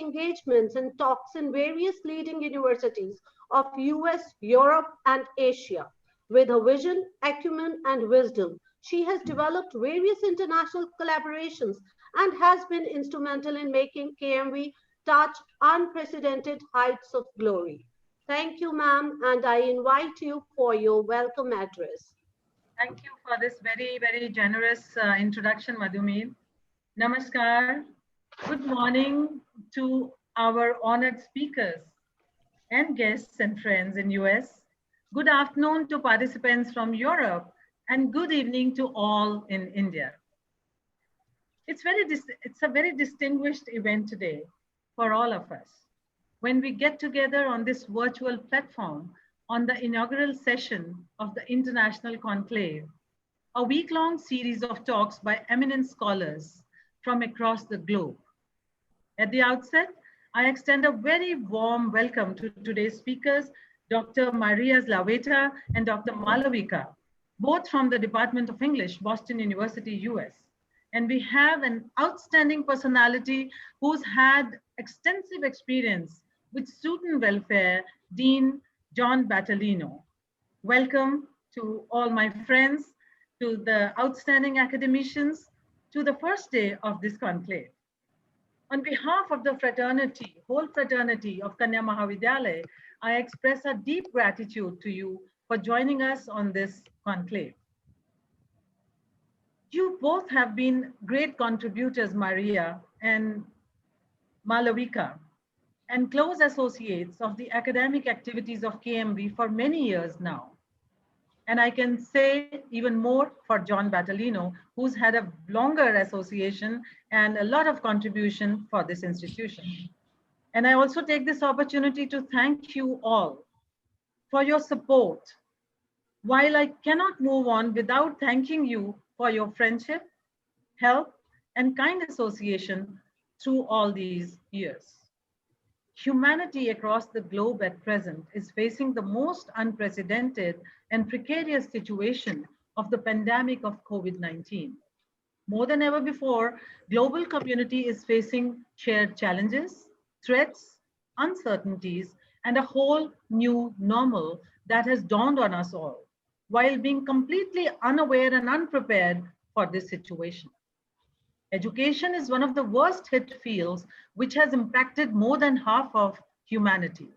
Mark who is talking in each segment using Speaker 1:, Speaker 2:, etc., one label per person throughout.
Speaker 1: engagements and talks in various leading universities of US, Europe, and Asia. With her vision, acumen, and wisdom, she has developed various international collaborations and has been instrumental in making KMV touch unprecedented heights of glory. Thank you, ma'am, and I invite you for your welcome address.
Speaker 2: Thank you for this very, very generous introduction, Madhumir. Namaskar. Good morning to our honored speakers and guests and friends in US. Good afternoon to participants from Europe and good evening to all in India. It's a very distinguished event today for all of us. When we get together on this virtual platform on the inaugural session of the International Conclave, a week-long series of talks by eminent scholars from across the globe. At the outset, I extend a very warm welcome to today's speakers, Dr. Maria Zlaveta and Dr. Malavika, both from the Department of English, Boston University, US. And we have an outstanding personality who's had extensive experience with student welfare, Dean John Battaglino. Welcome to all my friends, to the outstanding academicians, to the first day of this conclave. On behalf of the fraternity, whole fraternity of Kanya Mahavidyalaya, I express a deep gratitude to you for joining us on this conclave. You both have been great contributors, Maria and Malavika, and close associates of the academic activities of KMV for many years now. And I can say even more for John Battaglino, who's had a longer association and a lot of contribution for this institution. And I also take this opportunity to thank you all for your support. While I cannot move on without thanking you for your friendship, help, and kind association through all these years. Humanity across the globe at present is facing the most unprecedented and precarious situation of the pandemic of COVID-19. More than ever before, global community is facing shared challenges, threats, uncertainties, and a whole new normal that has dawned on us all, while being completely unaware and unprepared for this situation. Education is one of the worst hit fields which has impacted more than half of humanity.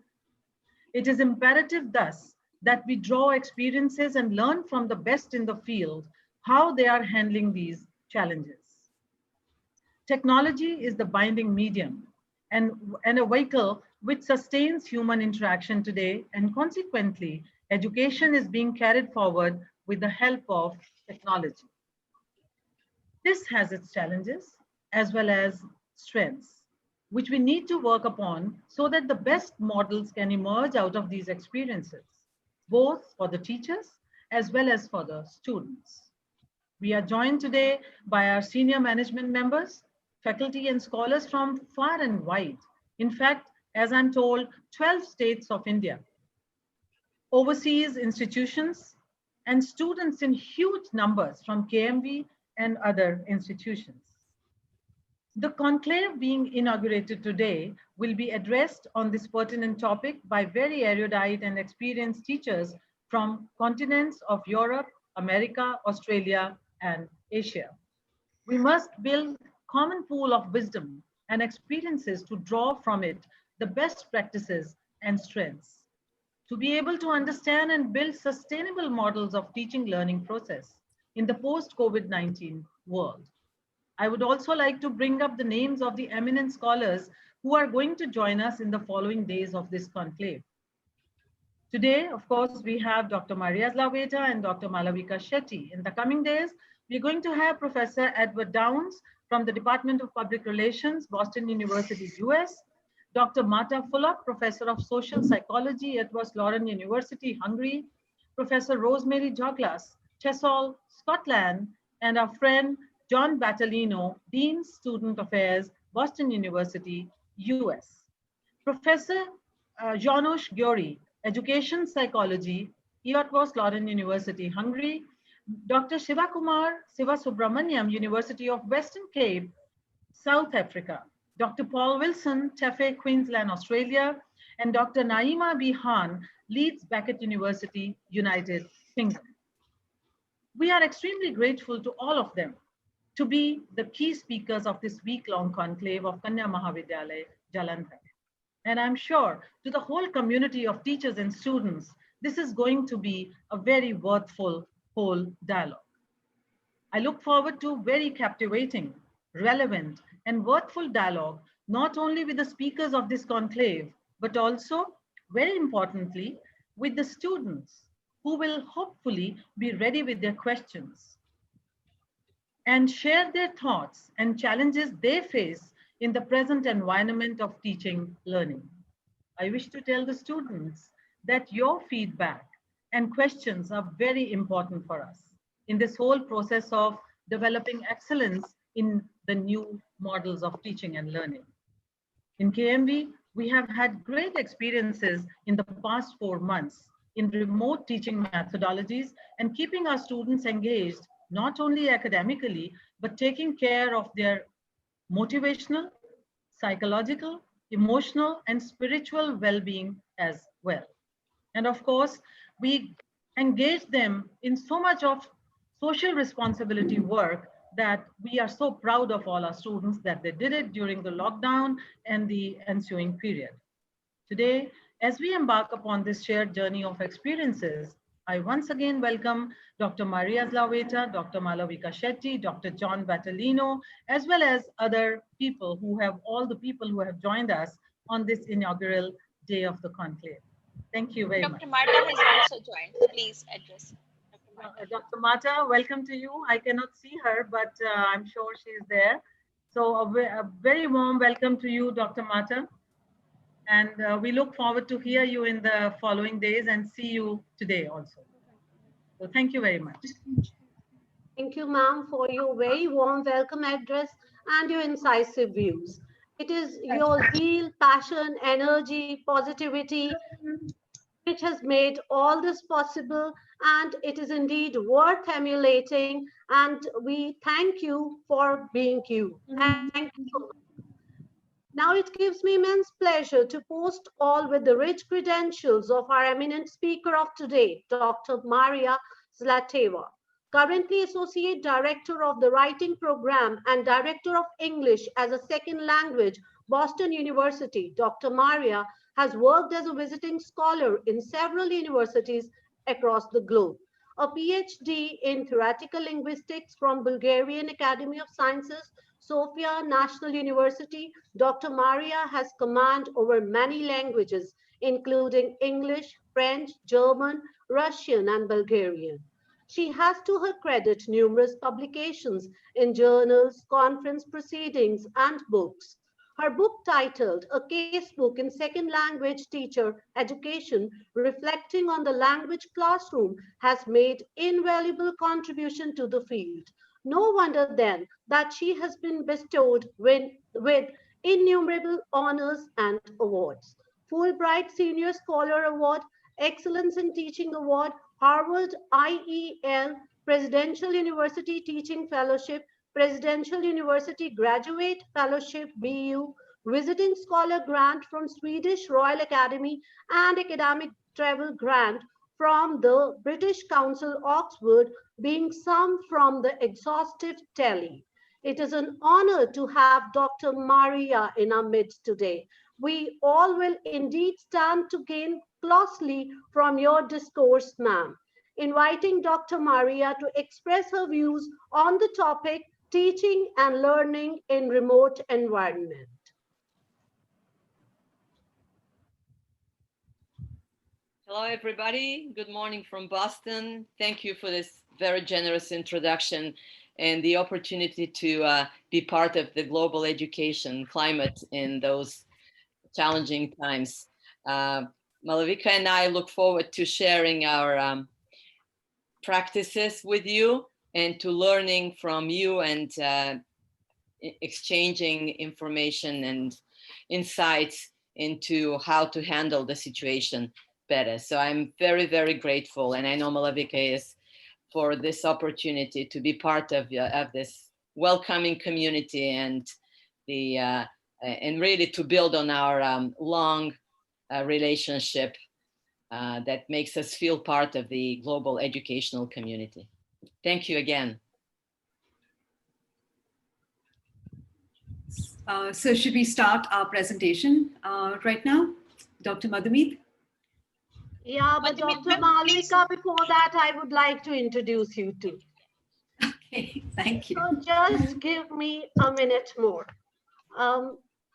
Speaker 2: It is imperative thus that we draw experiences and learn from the best in the field how they are handling these challenges. Technology is the binding medium and a vehicle which sustains human interaction today, and consequently, education is being carried forward with the help of technology. This has its challenges as well as strengths, which we need to work upon so that the best models can emerge out of these experiences, both for the teachers as well as for the students. We are joined today by our senior management members, faculty and scholars from far and wide. In fact, as I'm told, 12 states of India, overseas institutions, and students in huge numbers from KMV and other institutions. The conclave being inaugurated today will be addressed on this pertinent topic by very erudite and experienced teachers from continents of Europe, America, Australia, and Asia. We must build common pool of wisdom and experiences to draw from it the best practices and strengths, to be able to understand and build sustainable models of teaching learning process in the post-COVID-19 world. I would also like to bring up the names of the eminent scholars who are going to join us in the following days of this conclave. Today, of course, we have Dr. Maria Zlaveta and Dr. Malavika Shetty. In the coming days, we're going to have Professor Edward Downs from the Department of Public Relations, Boston University, US, Dr. Marta Fulop, Professor of Social Psychology at Edward Loren University, Hungary, Professor Rosemary Douglas, Chessall, Scotland, and our friend John Battaglino, Dean Student Affairs, Boston University, US. Professor Janos Gyuri, Education Psychology, Eötvös Loránd University, Hungary, Dr. Shivakumar Sivasubramaniam, University of Western Cape, South Africa, Dr. Paul Wilson, TEFE, Queensland, Australia, and Dr. Naima B. Khan leads Beckett University, United Kingdom. We are extremely grateful to all of them to be the key speakers of this week-long conclave of Kanya Mahavidyalaya, Jalandhar. And I'm sure to the whole community of teachers and students, this is going to be a very worthwhile whole dialogue. I look forward to very captivating, relevant, and worthwhile dialogue, not only with the speakers of this conclave, but also, very importantly, with the students who will hopefully be ready with their questions and share their thoughts and challenges they face in the present environment of teaching learning. I wish to tell the students that your feedback and questions are very important for us in this whole process of developing excellence in the new models of teaching and learning. In KMV, we have had great experiences in the past 4 months in remote teaching methodologies and keeping our students engaged, not only academically, but taking care of their motivational, psychological, emotional, and spiritual well-being as well. And of course, we engage them in so much of social responsibility work that we are so proud of all our students that they did it during the lockdown and the ensuing period. Today, as we embark upon this shared journey of experiences, I once again welcome Dr. Maria Zlaveta, Dr. Malavika Shetty, Dr. John Battolino, as well as other people who have, all the people who have joined us on this inaugural day of the conclave. Thank you very much.
Speaker 3: Dr. Marta has also joined. Please address
Speaker 2: Dr. Mata, welcome to you. I cannot see her, but I'm sure she's there. So a very warm welcome to you, Dr. Mata. And we look forward to hear you in the following days and see you today also. So thank you very much.
Speaker 1: Thank you, ma'am, for your very warm welcome address and your incisive views. It is your zeal, passion, energy, positivity, which has made all this possible, and it is indeed worth emulating, and we thank you for being you. Thank you so much. Now it gives me immense pleasure to post all with the rich credentials of our eminent speaker of today, Dr. Maria Zlateva, currently Associate Director of the Writing Program and Director of English as a Second Language, Boston University. Dr. Maria has worked as a visiting scholar in several universities across the globe. A PhD in Theoretical Linguistics from Bulgarian Academy of Sciences, Sofia National University, Dr. Maria has command over many languages, including English, French, German, Russian, and Bulgarian. She has to her credit numerous publications in journals, conference proceedings, and books. Her book titled A Casebook in Second Language Teacher Education, reflecting on the language classroom, has made invaluable contribution to the field. No wonder then that she has been bestowed with innumerable honors and awards. Fulbright Senior Scholar Award, Excellence in Teaching Award, Harvard IEL Presidential University Teaching Fellowship, Presidential University Graduate Fellowship BU, Visiting Scholar Grant from Swedish Royal Academy, and Academic Travel Grant from the British Council Oxford, being some from the exhaustive tally. It is an honor to have Dr. Maria in our midst today. We all will indeed stand to gain closely from your discourse, ma'am. Inviting Dr. Maria to express her views on the topic teaching and learning in remote environment.
Speaker 4: Hello, everybody. Good morning from Boston. Thank you for this very generous introduction and the opportunity to be part of the global education climate in those challenging times. Malavika and I look forward to sharing our practices with you and to learning from you and exchanging information and insights into how to handle the situation better. So I'm very, very grateful, and I know Malavika is, for this opportunity to be part of this welcoming community and the and really to build on our long relationship that makes us feel part of the global educational community. Thank you again.
Speaker 5: So should we start our presentation right now? Dr. Madhumeet?
Speaker 1: Yeah, but
Speaker 3: Madhumeet,
Speaker 1: Dr.
Speaker 3: please.
Speaker 1: Malvika, before that, I would like to introduce you too.
Speaker 5: Okay, thank you.
Speaker 1: So just give me a minute more.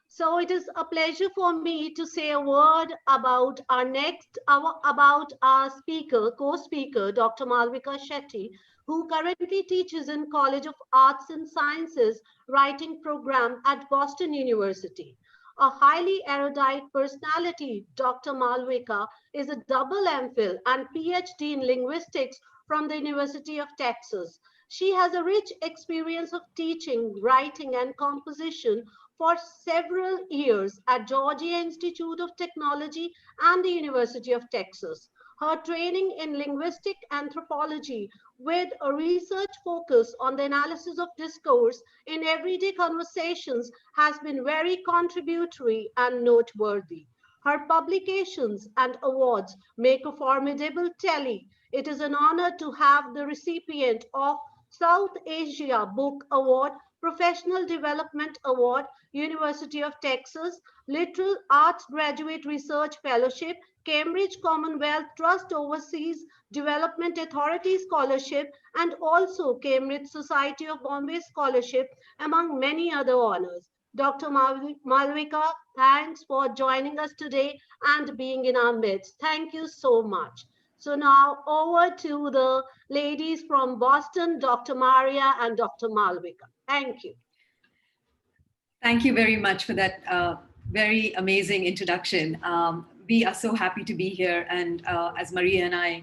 Speaker 1: So it is a pleasure for me to say a word about about our speaker, co-speaker, Dr. Malvika Shetty, who currently teaches in College of Arts and Sciences writing program at Boston University. A highly erudite personality, Dr. Malvika is a double MPhil and PhD in linguistics from the University of Texas. She has a rich experience of teaching, writing, and composition for several years at Georgia Institute of Technology and the University of Texas. Her training in linguistic anthropology with a research focus on the analysis of discourse in everyday conversations has been very contributory and noteworthy. Her publications and awards make a formidable tally. It is an honor to have the recipient of South Asia Book Award, Professional Development Award, University of Texas, Literal Arts Graduate Research Fellowship, Cambridge Commonwealth Trust Overseas Development Authority Scholarship, and also Cambridge Society of Bombay Scholarship, among many other honors. Dr. Malvika, thanks for joining us today and being in our midst. Thank you so much. So now over to the ladies from Boston, Dr. Maria and Dr. Malvika. Thank you.
Speaker 5: Thank you very much for that very amazing introduction. We are so happy to be here. And as Maria and I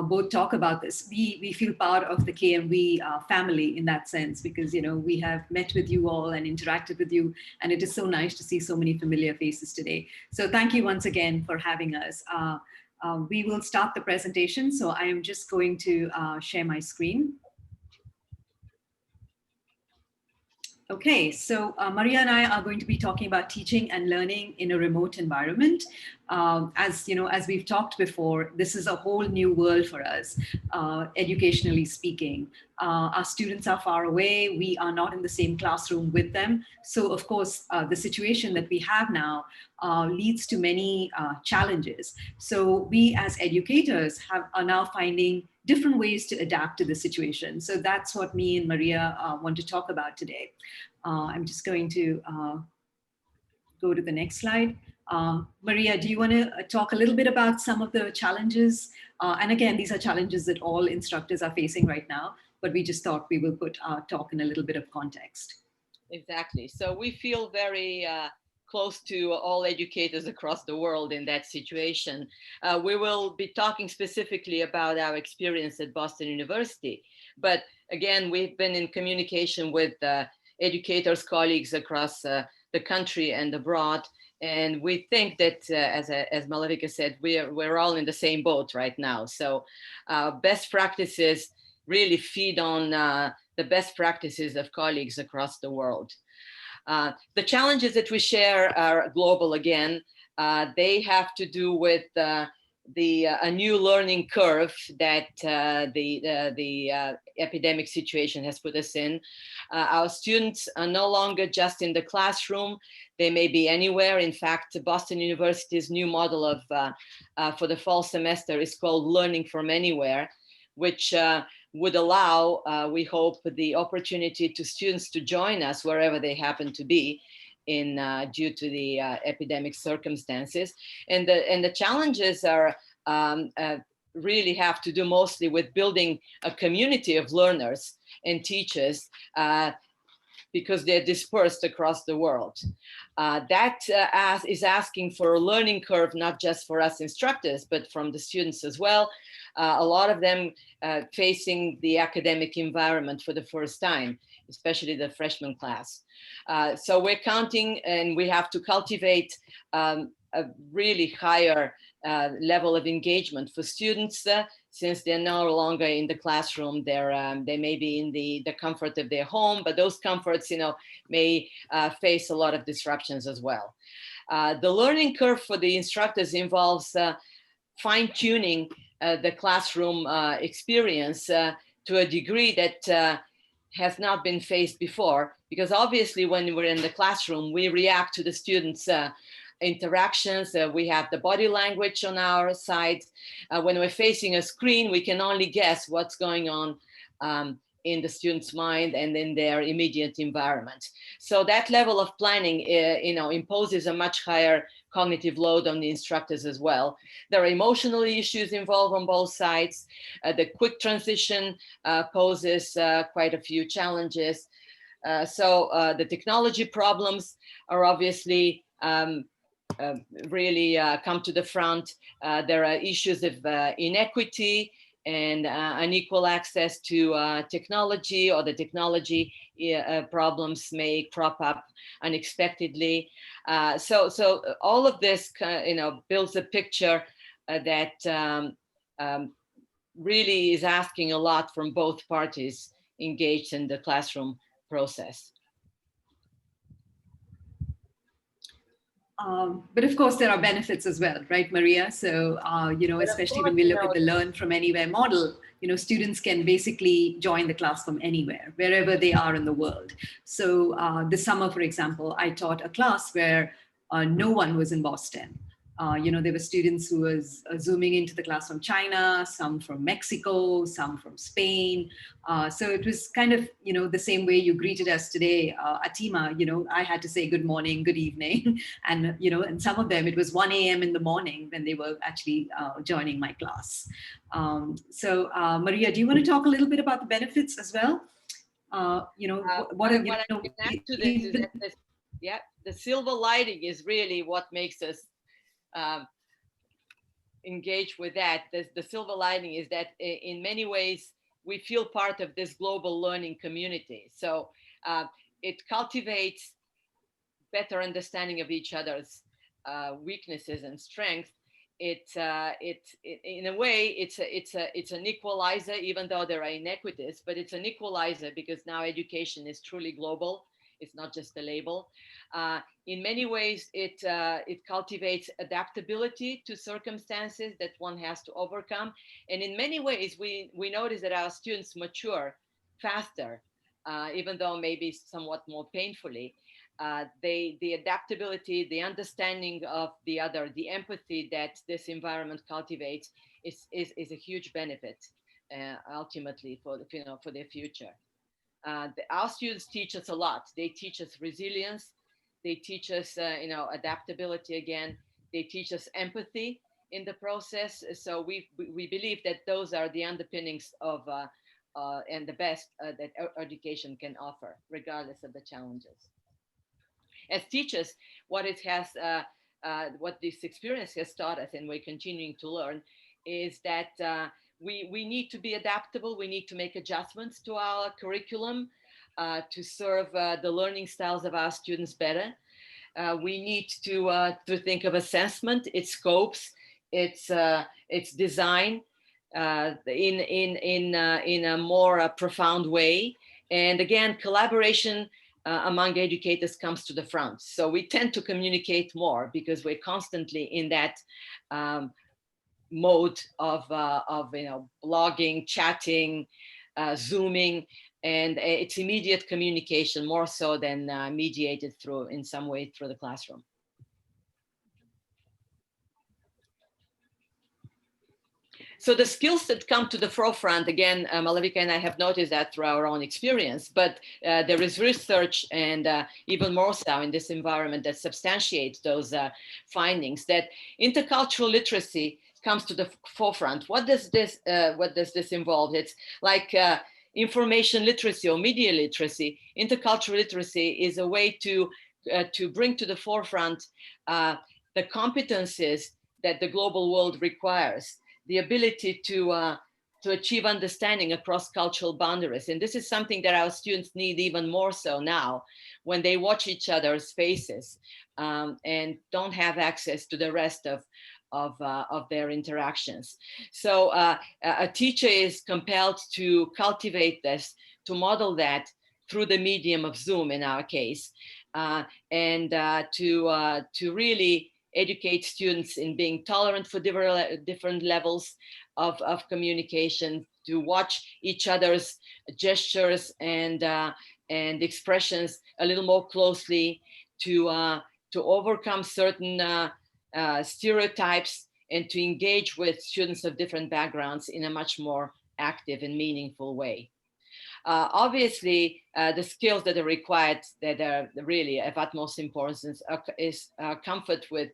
Speaker 5: both talk about this, we feel part of the KMV family in that sense, because, you know, we have met with you all and interacted with you. And it is so nice to see so many familiar faces today. So thank you once again for having us. We will start the presentation. So I am just going to share my screen. Okay, so Maria and I are going to be talking about teaching and learning in a remote environment. As you know, as we've talked before, this is a whole new world for us, educationally speaking. Our students are far away. We are not in the same classroom with them. So of course, the situation that we have now leads to many challenges. So we as educators are now finding different ways to adapt to the situation. So that's what me and Maria want to talk about today. I'm just going to go to the next slide. Maria, do you want to talk a little bit about some of the challenges? And again, these are challenges that all instructors are facing right now, but we just thought we will put our talk in a little bit of context.
Speaker 4: Exactly. So we feel very close to all educators across the world in that situation. We will be talking specifically about our experience at Boston University. But again, we've been in communication with educators, colleagues across the country and abroad. And we think that, as Malvika said, we're all in the same boat right now. So best practices really feed on the best practices of colleagues across the world. The challenges that we share are global again. They have to do with a new learning curve that the epidemic situation has put us in. Our students are no longer just in the classroom. They may be anywhere. In fact, Boston University's new model of for the fall semester is called Learning from Anywhere, which would allow, we hope, the opportunity to students to join us wherever they happen to be in due to the epidemic circumstances. And the challenges are really have to do mostly with building a community of learners and teachers because they're dispersed across the world. That is asking for a learning curve, not just for us instructors, but from the students as well. A lot of them facing the academic environment for the first time. especially the freshman class. So we're counting, and we have to cultivate a really higher level of engagement for students, since they're no longer in the classroom. They may be in the comfort of their home, but those comforts, may face a lot of disruptions as well. The learning curve for the instructors involves fine-tuning the classroom experience to a degree that has not been faced before, because obviously when we're in the classroom, we react to the students' interactions. We have the body language on our side. When we're facing a screen, we can only guess what's going on in the student's mind and in their immediate environment. So that level of planning, imposes a much higher cognitive load on the instructors as well. There are emotional issues involved on both sides. The quick transition poses quite a few challenges. So the technology problems are obviously really come to the front. There are issues of inequity and unequal access to technology, or the technology problems may crop up unexpectedly. So all of this, builds a picture that really is asking a lot from both parties engaged in the classroom process.
Speaker 5: But of course, there are benefits as well, right, Maria? So, especially when we look at the Learn from Anywhere model, students can basically join the class from anywhere, wherever they are in the world. So this summer, for example, I taught a class where no one was in Boston. There were students who was zooming into the class from China, some from Mexico, some from Spain. So it was kind of, the same way you greeted us today, Atima, I had to say good morning, good evening. And, and some of them, it was 1 a.m. in the morning when they were actually joining my class. So Maria, do you want to talk a little bit about the benefits as well?
Speaker 4: What I can add to this is that the silver lining is really what makes us engage with that. The silver lining is that in many ways we feel part of this global learning community. So it cultivates better understanding of each other's weaknesses and strengths. In a way, it's an equalizer, even though there are inequities, but it's an equalizer because now education is truly global. It's not just a label. In many ways, it cultivates adaptability to circumstances that one has to overcome. And in many ways, we notice that our students mature faster, even though maybe somewhat more painfully. The adaptability, the understanding of the other, the empathy that this environment cultivates is a huge benefit ultimately for their future. Our students teach us a lot. They teach us resilience. They teach us, adaptability again. They teach us empathy in the process. So we believe that those are the underpinnings of and the best that education can offer, regardless of the challenges. As teachers, what this experience has taught us, and we're continuing to learn, is that we need to be adaptable. We need to make adjustments to our curriculum to serve the learning styles of our students better. We need to think of assessment, its scopes, its design in a more profound way. And again, collaboration among educators comes to the front. So we tend to communicate more because we're constantly in that mode of blogging, chatting, Zooming, and it's immediate communication more so than mediated in some way through the classroom. So the skills that come to the forefront, again, Malavika and I have noticed that through our own experience, but there is research and even more so in this environment that substantiates those findings, that intercultural literacy comes to the forefront. What does this involve? It's like information literacy or media literacy. Intercultural literacy is a way to bring to the forefront the competencies that the global world requires. The ability to to achieve understanding across cultural boundaries. And this is something that our students need even more so now when they watch each other's faces and don't have access to the rest of their interactions. So a teacher is compelled to cultivate this, to model that through the medium of Zoom in our case, and to really educate students in being tolerant for different levels of communication, to watch each other's gestures and expressions a little more closely, to overcome certain stereotypes, and to engage with students of different backgrounds in a much more active and meaningful way. Obviously, the skills that are required, that are really of utmost importance, is comfort with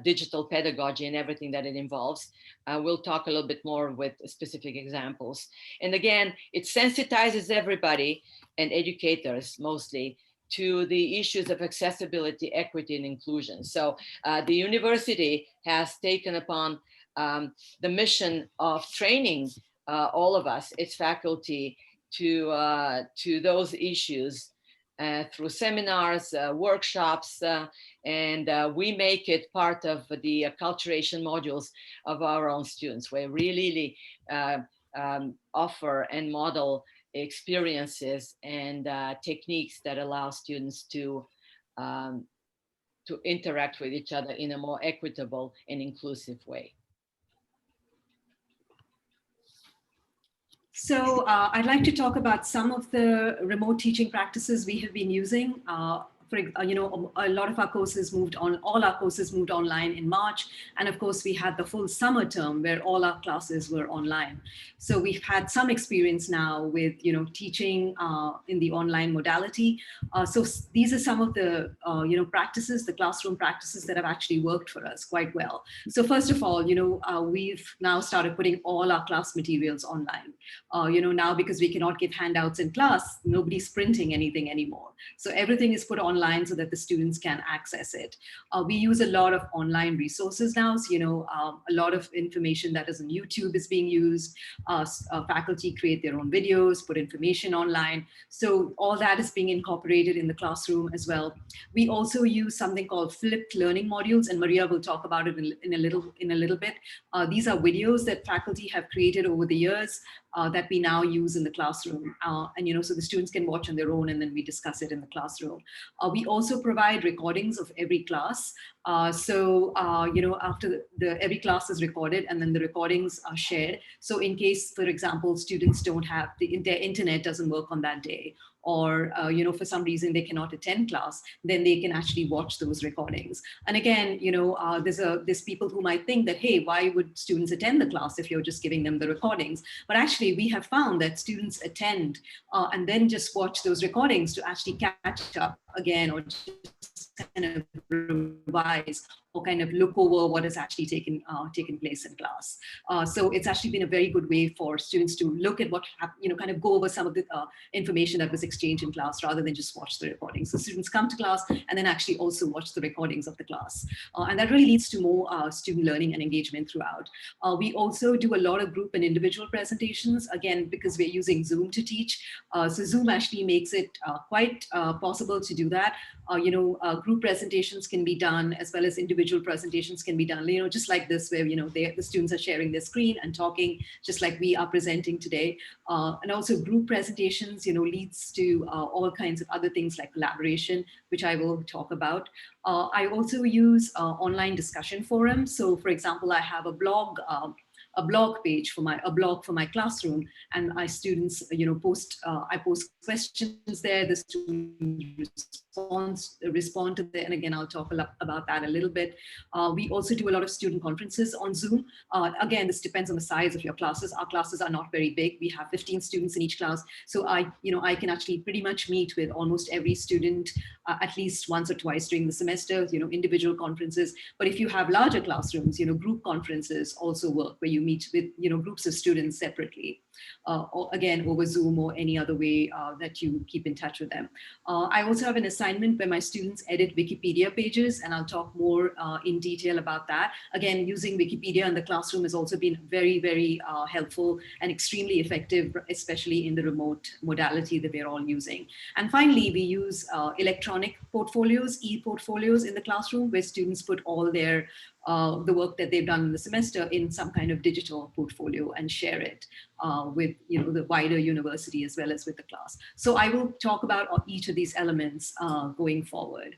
Speaker 4: digital pedagogy and everything that it involves. We'll talk a little bit more with specific examples. And again, it sensitizes everybody, and educators mostly, to the issues of accessibility, equity, and inclusion. So the university has taken upon the mission of training all of us, its faculty, to those issues through seminars, workshops, and we make it part of the acculturation modules of our own students, where we really offer and model experiences and techniques that allow students to interact with each other in a more equitable and inclusive way.
Speaker 5: So I'd like to talk about some of the remote teaching practices we have been using. A lot of our courses all our courses moved online in March. And of course, we had the full summer term where all our classes were online. So we've had some experience now with, teaching in the online modality. So these are some of the, practices, the classroom practices that have actually worked for us quite well. So first of all, we've now started putting all our class materials online. Now because we cannot give handouts in class, nobody's printing anything anymore. So everything is put online so that the students can access it. We use a lot of online resources now. So, a lot of information that is on YouTube is being used. Faculty create their own videos, put information online. So all that is being incorporated in the classroom as well. We also use something called flipped learning modules, and Maria will talk about it in a little bit. These are videos that faculty have created over the years that we now use in the classroom. And so the students can watch on their own, and then we discuss it in the classroom. We also provide recordings of every class. After every class is recorded, and then the recordings are shared. So in case, for example, students don't have, their internet doesn't work on that day, or for some reason they cannot attend class, then they can actually watch those recordings. And again, there's people who might think that, hey, why would students attend the class if you're just giving them the recordings? But actually, we have found that students attend and then just watch those recordings to actually catch up again, or just kind of revise, or kind of look over what has actually taken place in class. So it's actually been a very good way for students to look at what, kind of go over some of the information that was exchanged in class, rather than just watch the recordings. So students come to class and then actually also watch the recordings of the class. And that really leads to more student learning and engagement throughout. We also do a lot of group and individual presentations, again, because we're using Zoom to teach. So Zoom actually makes it quite possible to do that. Group presentations can be done, as well as individual presentations can be done, just like this, where, the students are sharing their screen and talking, just like we are presenting today. And also group presentations, leads to all kinds of other things like collaboration, which I will talk about. I also use online discussion forums. So for example, I have a blog page for my classroom, and my students, I post questions there. The students respond to that, and again, I'll talk about that a little bit. We also do a lot of student conferences on Zoom. Again, this depends on the size of your classes. Our classes are not very big. We have 15 students in each class, so I can actually pretty much meet with almost every student at least once or twice during the semester. Individual conferences. But if you have larger classrooms, group conferences also work, where you meet with groups of students separately, or again over Zoom or any other way that you keep in touch with them. I also have an assignment assignment where my students edit Wikipedia pages, and I'll talk more in detail about that. Again, using Wikipedia in the classroom has also been very, very helpful and extremely effective, especially in the remote modality that we're all using. And finally, we use electronic portfolios, e-portfolios in the classroom, where students put all their the work that they've done in the semester in some kind of digital portfolio and share it with the wider university as well as with the class. So I will talk about each of these elements going forward.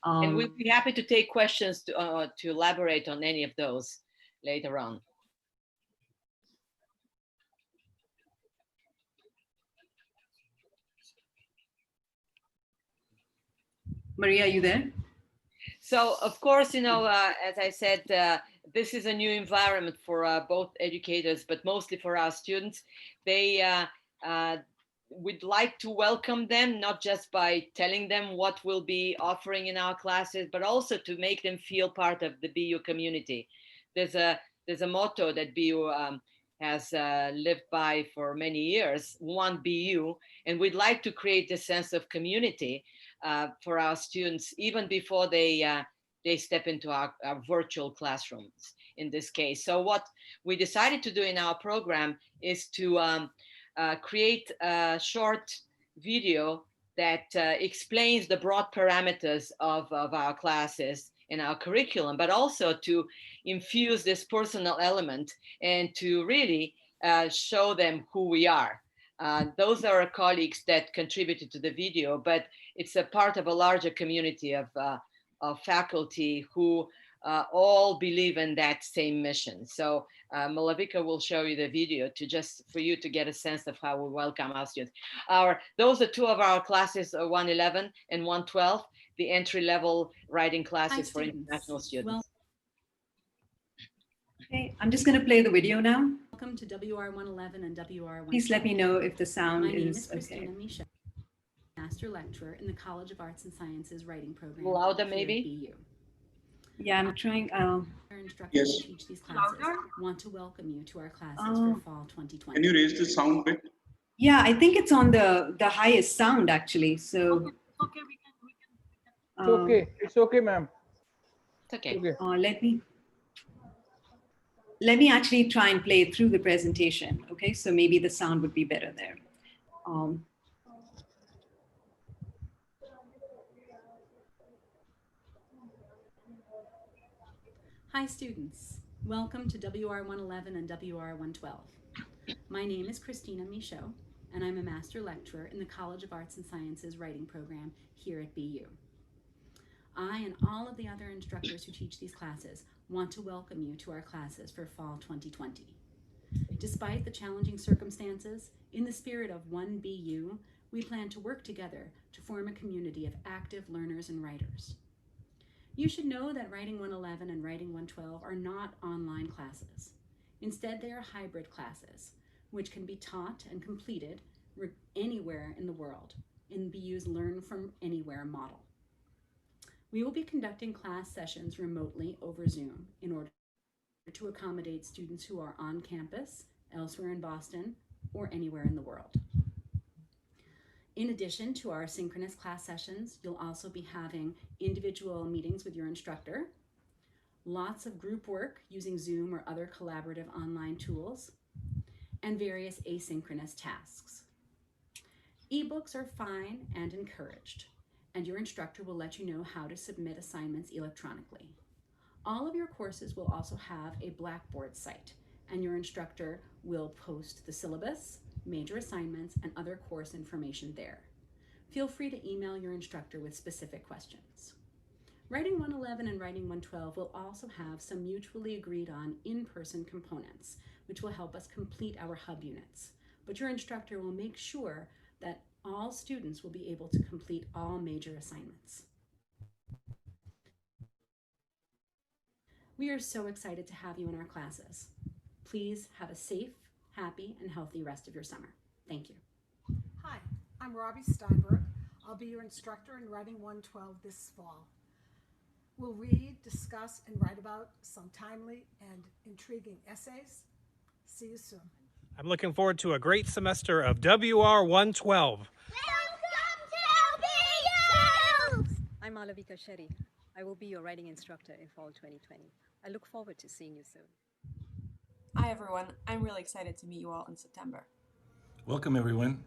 Speaker 4: And we'll be happy to take questions to elaborate on any of those later on.
Speaker 5: Maria, are you there?
Speaker 4: So, of course, as I said, this is a new environment for both educators, but mostly for our students. We'd like to welcome them, not just by telling them what we'll be offering in our classes, but also to make them feel part of the BU community. There's a motto that BU has lived by for many years, one BU, and we'd like to create a sense of community for our students, even before they step into our virtual classrooms in this case. So what we decided to do in our program is to create a short video that explains the broad parameters of our classes in our curriculum, but also to infuse this personal element and to really show them who we are. Those are our colleagues that contributed to the video, but it's a part of a larger community of faculty who all believe in that same mission. So Malavika will show you the video for you to get a sense of how we welcome our students. Those are two of our classes, 111 and 112, the entry-level writing classes for international students.
Speaker 5: Okay, I'm just going to play the video now.
Speaker 6: Welcome to WR111 and WR112.
Speaker 5: Please let me know if the sound
Speaker 6: My name
Speaker 5: is
Speaker 6: Christina
Speaker 5: okay.
Speaker 6: Michaud, Master Lecturer in the College of Arts and Sciences Writing Program.
Speaker 4: Louder,
Speaker 6: here
Speaker 4: maybe?
Speaker 6: at BU.
Speaker 5: Yeah, I'm trying.
Speaker 6: Our instructors
Speaker 7: Yes.
Speaker 6: who teach these classes want to welcome you to our classes for fall 2020.
Speaker 7: Can you raise the sound bit?
Speaker 5: Yeah, I think it's on the highest sound actually. So.
Speaker 2: Okay, we can.
Speaker 8: It's okay, ma'am.
Speaker 4: It's okay.
Speaker 5: Let me actually try and play through the presentation. Okay, so maybe the sound would be better there.
Speaker 6: Hi students, welcome to WR111 and WR112. My name is Christina Michaud, and I'm a Master Lecturer in the College of Arts and Sciences Writing Program here at BU. I and all of the other instructors who teach these classes want to welcome you to our classes for fall 2020. Despite the challenging circumstances, in the spirit of one BU, we plan to work together to form a community of active learners and writers. You should know that Writing 111 and Writing 112 are not online classes. Instead, they are hybrid classes, which can be taught and completed anywhere in the world in BU's Learn from Anywhere model. We will be conducting class sessions remotely over Zoom in order to accommodate students who are on campus, elsewhere in Boston, or anywhere in the world. In addition to our synchronous class sessions, you'll also be having individual meetings with your instructor, lots of group work using Zoom or other collaborative online tools, and various asynchronous tasks. Ebooks are fine and encouraged, and your instructor will let you know how to submit assignments electronically. All of your courses will also have a Blackboard site, and your instructor will post the syllabus, major assignments, and other course information there. Feel free to email your instructor with specific questions. Writing 111 and Writing 112 will also have some mutually agreed on in-person components, which will help us complete our hub units. But your instructor will make sure that all students will be able to complete all major assignments. We are so excited to have you in our classes. Please have a safe, happy, and healthy rest of your summer. Thank you.
Speaker 9: Hi, I'm Robbie Steinberg. I'll be your instructor in Writing 112 this fall. We'll read, discuss, and write about some timely and intriguing essays. See you soon.
Speaker 10: I'm looking forward to a great semester of WR 112.
Speaker 11: Welcome to BU!
Speaker 7: I'm Malavika Shetty. I will be your writing instructor in fall 2020. I look forward to seeing you soon.
Speaker 8: Hi everyone, I'm really excited to meet you all in September.
Speaker 11: Welcome everyone.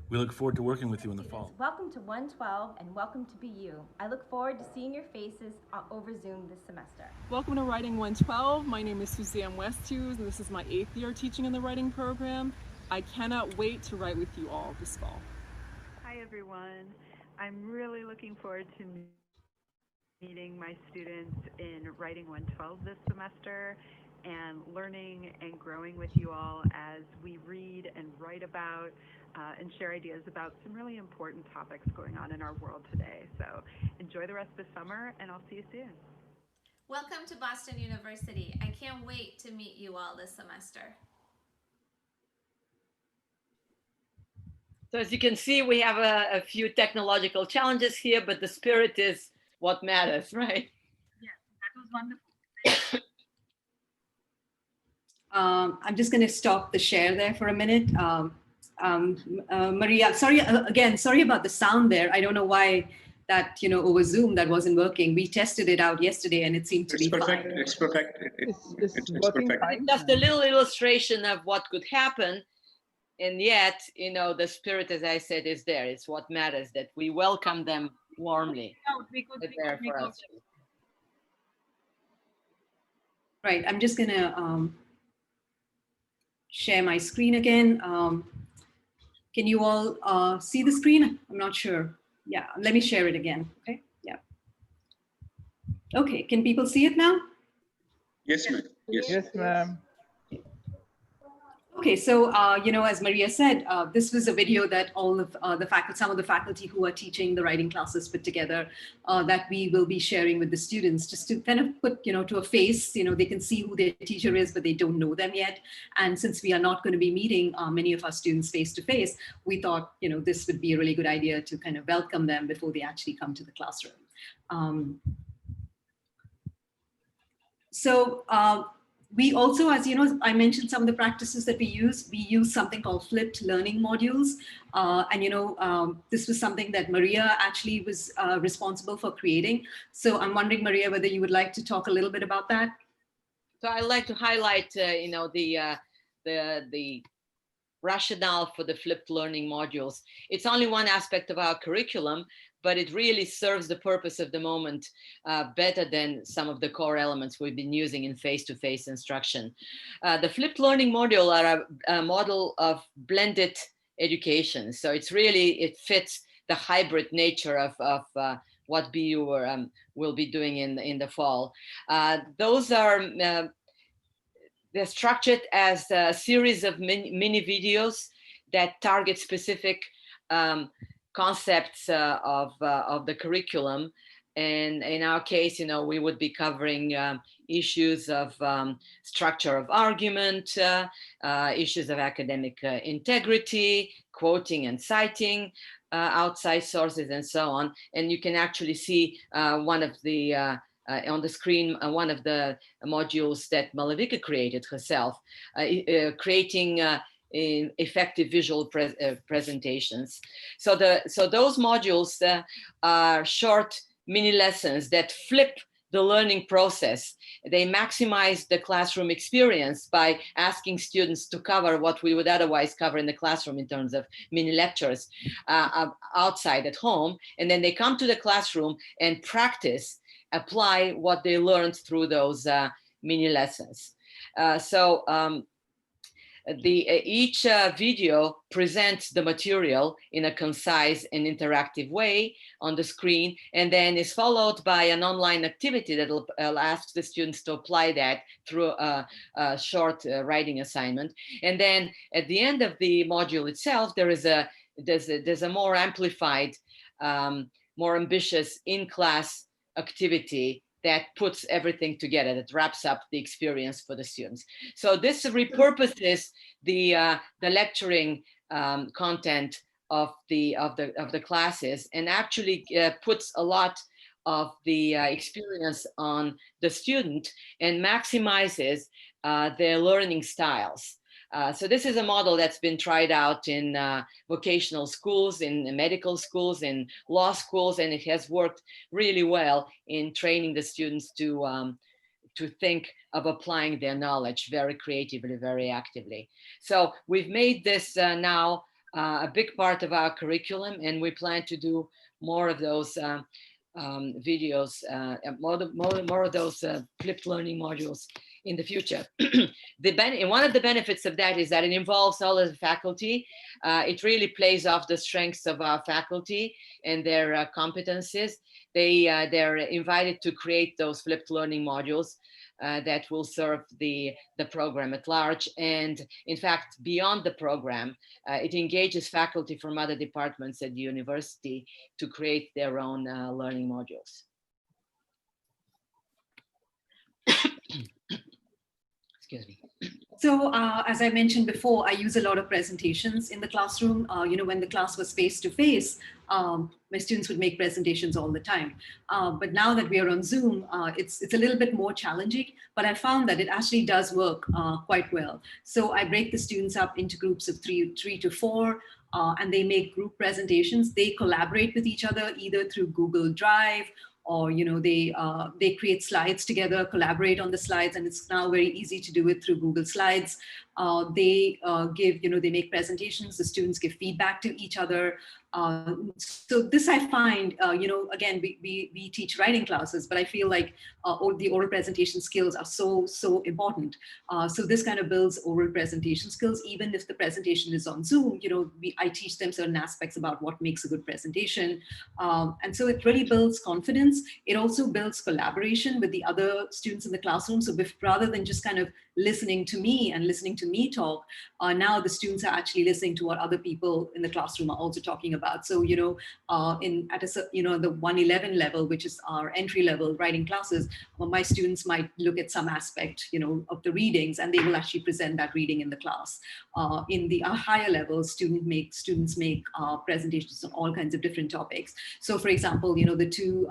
Speaker 11: We look forward to working with you in the fall.
Speaker 12: Welcome to 112 and welcome to BU. I look forward to seeing your faces over Zoom this semester.
Speaker 13: Welcome to Writing 112. My name is Suzanne Westhuse and this is my 8th year teaching in the writing program. I cannot wait to write with you all this fall.
Speaker 14: Hi everyone. I'm really looking forward to meeting my students in Writing 112 this semester and learning and growing with you all as we read and write about and share ideas about some really important topics going on in our world today. So enjoy the rest of the summer and I'll see you soon.
Speaker 15: Welcome to Boston University. I can't wait to meet you all this semester.
Speaker 4: So as you can see, we have a few technological challenges here, but the spirit is what matters, right?
Speaker 2: Yes, that was wonderful.
Speaker 5: I'm just going to stop the share there for a minute. Maria, sorry about the sound there. I don't know why that, over Zoom that wasn't working. We tested it out yesterday and it seemed to be
Speaker 16: perfect.
Speaker 5: fine.
Speaker 16: It's perfect.
Speaker 2: It's working
Speaker 16: perfect.
Speaker 2: fine.
Speaker 4: Just a little illustration of what could happen. And yet, the spirit, as I said, is there. It's what matters, that we welcome them warmly. They're there for us.
Speaker 5: Right, I'm just going to share my screen again. Can you all see the screen? I'm not sure. Yeah, let me share it again. Okay, yeah. Okay, can people see it now?
Speaker 16: Yes, ma'am.
Speaker 2: Yes, ma'am.
Speaker 5: Okay, so as Maria said, this was a video that all of some of the faculty who are teaching the writing classes put together that we will be sharing with the students, just to kind of put to a face. They can see who their teacher is, but they don't know them yet. And since we are not going to be meeting many of our students face to face, we thought this would be a really good idea to kind of welcome them before they actually come to the classroom. We also, as I mentioned some of the practices that we use something called flipped learning modules. This was something that Maria actually was responsible for creating. So I'm wondering, Maria, whether you would like to talk a little bit about that?
Speaker 4: So I'd like to highlight, the rationale for the flipped learning modules. It's only one aspect of our curriculum, but it really serves the purpose of the moment better than some of the core elements we've been using in face-to-face instruction. The flipped learning module are a model of blended education. So it fits the hybrid nature of what BU will be doing in the fall. Those are, they're structured as a series of mini videos that target specific concepts of the curriculum. And in our case, we would be covering issues of structure of argument, issues of academic integrity, quoting and citing outside sources, and so on. And you can actually see one of the on the screen, one of the modules that Malavika created herself, creating effective visual presentations. So those modules are short mini lessons that flip the learning process. They maximize the classroom experience by asking students to cover what we would otherwise cover in the classroom in terms of mini lectures outside at home. And then they come to the classroom and apply what they learned through those mini lessons. Each video presents the material in a concise and interactive way on the screen, and then is followed by an online activity that will ask the students to apply that through a short writing assignment. And then at the end of the module itself, there's a more amplified, more ambitious in-class activity that puts everything together, that wraps up the experience for the students. So this repurposes the lecturing content of the classes, and actually puts a lot of the experience on the student and maximizes their learning styles. So this is a model that's been tried out in vocational schools, in medical schools, in law schools, and it has worked really well in training the students to think of applying their knowledge very creatively, very actively. So we've made this now a big part of our curriculum, and we plan to do more of those videos, more of those flipped learning modules in the future. One of the benefits of that is that it involves all of the faculty. It really plays off the strengths of our faculty and their competencies. They're invited to create those flipped learning modules that will serve the program at large. And in fact, beyond the program, it engages faculty from other departments at the university to create their own learning modules. Excuse me.
Speaker 5: So as I mentioned before, I use a lot of presentations in the classroom. When the class was face-to-face, my students would make presentations all the time. But now that we are on Zoom, it's a little bit more challenging, but I found that it actually does work quite well. So I break the students up into groups of three to four, and they make group presentations. They collaborate with each other either through Google Drive, or they create slides together, collaborate on the slides, and it's now very easy to do it through Google Slides. They make presentations, the students give feedback to each other. So this I find, again, we teach writing classes, but I feel like the oral presentation skills are so important. So this kind of builds oral presentation skills, even if the presentation is on Zoom. I teach them certain aspects about what makes a good presentation. And so it really builds confidence. It also builds collaboration with the other students in the classroom. So rather than just kind of listening to me and listening to me talk, now the students are actually listening to what other people in the classroom are also talking about. So, the 111 level, which is our entry level writing classes, my students might look at some aspect, of the readings, and they will actually present that reading in the class. In the higher level, students make presentations on all kinds of different topics. So for example, the two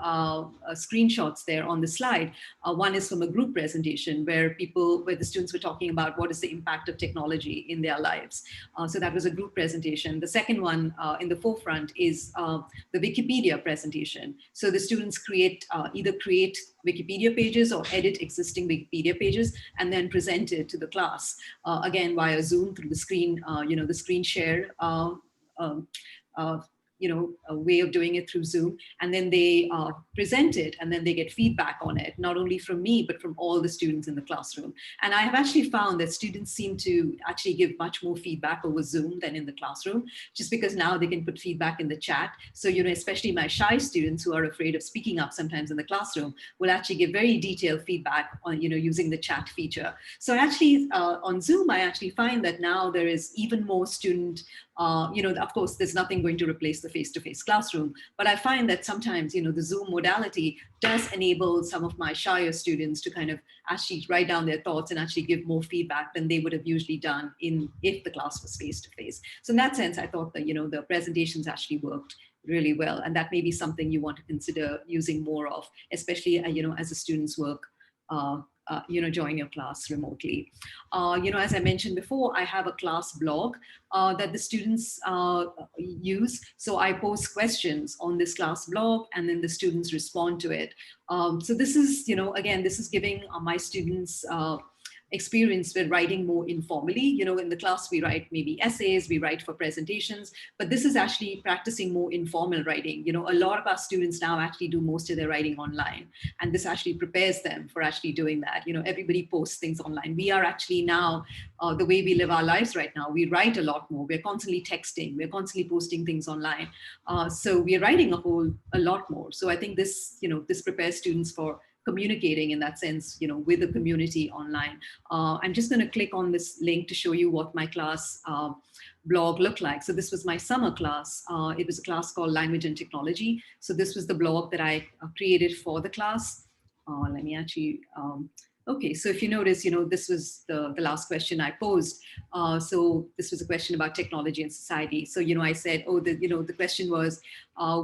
Speaker 5: screenshots there on the slide, one is from a group presentation where the students were talking about what is the impact of technology in their lives. So that was a group presentation. The second one in the forefront is the Wikipedia presentation. So the students either create Wikipedia pages or edit existing Wikipedia pages and then present it to the class, again via Zoom through the screen, the screen share a way of doing it through Zoom, and then they present it, and then they get feedback on it, not only from me, but from all the students in the classroom. And I have actually found that students seem to actually give much more feedback over Zoom than in the classroom, just because now they can put feedback in the chat. So, especially my shy students who are afraid of speaking up sometimes in the classroom will actually give very detailed feedback on, using the chat feature. So actually on Zoom, I actually find that now there is even more student, of course, there's nothing going to replace the face-to-face classroom, but I find that sometimes, the Zoom modality does enable some of my shyer students to kind of actually write down their thoughts and actually give more feedback than they would have usually done if the class was face-to-face. So in that sense, I thought that, the presentations actually worked really well. And that may be something you want to consider using more of, especially, as the students work join your class remotely. As I mentioned before, I have a class blog that the students use. So I post questions on this class blog, and then the students respond to it. So this is, again, this is giving my students experience with writing more informally. In the class, we write maybe essays, we write for presentations, but this is actually practicing more informal writing. A lot of our students now actually do most of their writing online, and this actually prepares them for actually doing that. Everybody posts things online. We are actually now, the way we live our lives right now, we write a lot more. We're constantly texting, we're constantly posting things online. So we're writing a lot more. So I think this, this prepares students for communicating in that sense, with the community online. I'm just going to click on this link to show you what my class blog looked like. So this was my summer class. It was a class called Language and Technology. So this was the blog that I created for the class. Let me actually Okay, so if you notice, this was the last question I posed. So this was a question about technology and society. So, I said, the question was,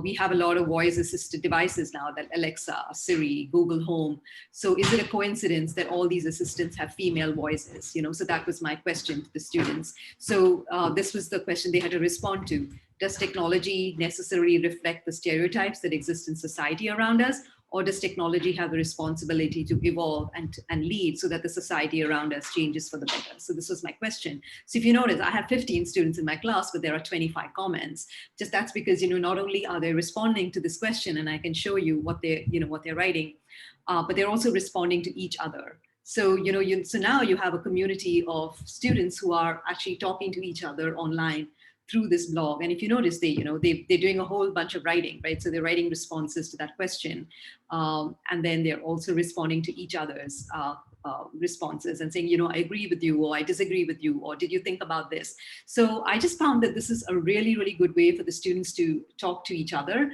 Speaker 5: we have a lot of voice assisted devices now, that Alexa, Siri, Google Home. So is it a coincidence that all these assistants have female voices? So that was my question to the students. So this was the question they had to respond to. Does technology necessarily reflect the stereotypes that exist in society around us? Or does technology have the responsibility to evolve and lead so that the society around us changes for the better? So this was my question. So if you notice, I have 15 students in my class, but there are 25 comments. Just that's because, not only are they responding to this question, and I can show you what they're writing, but they're also responding to each other. So, so now you have a community of students who are actually talking to each other online through this blog. And if you notice, they're doing a whole bunch of writing, right? So they're writing responses to that question. And then they're also responding to each other's responses and saying, I agree with you, or I disagree with you, or did you think about this? So I just found that this is a really, really good way for the students to talk to each other,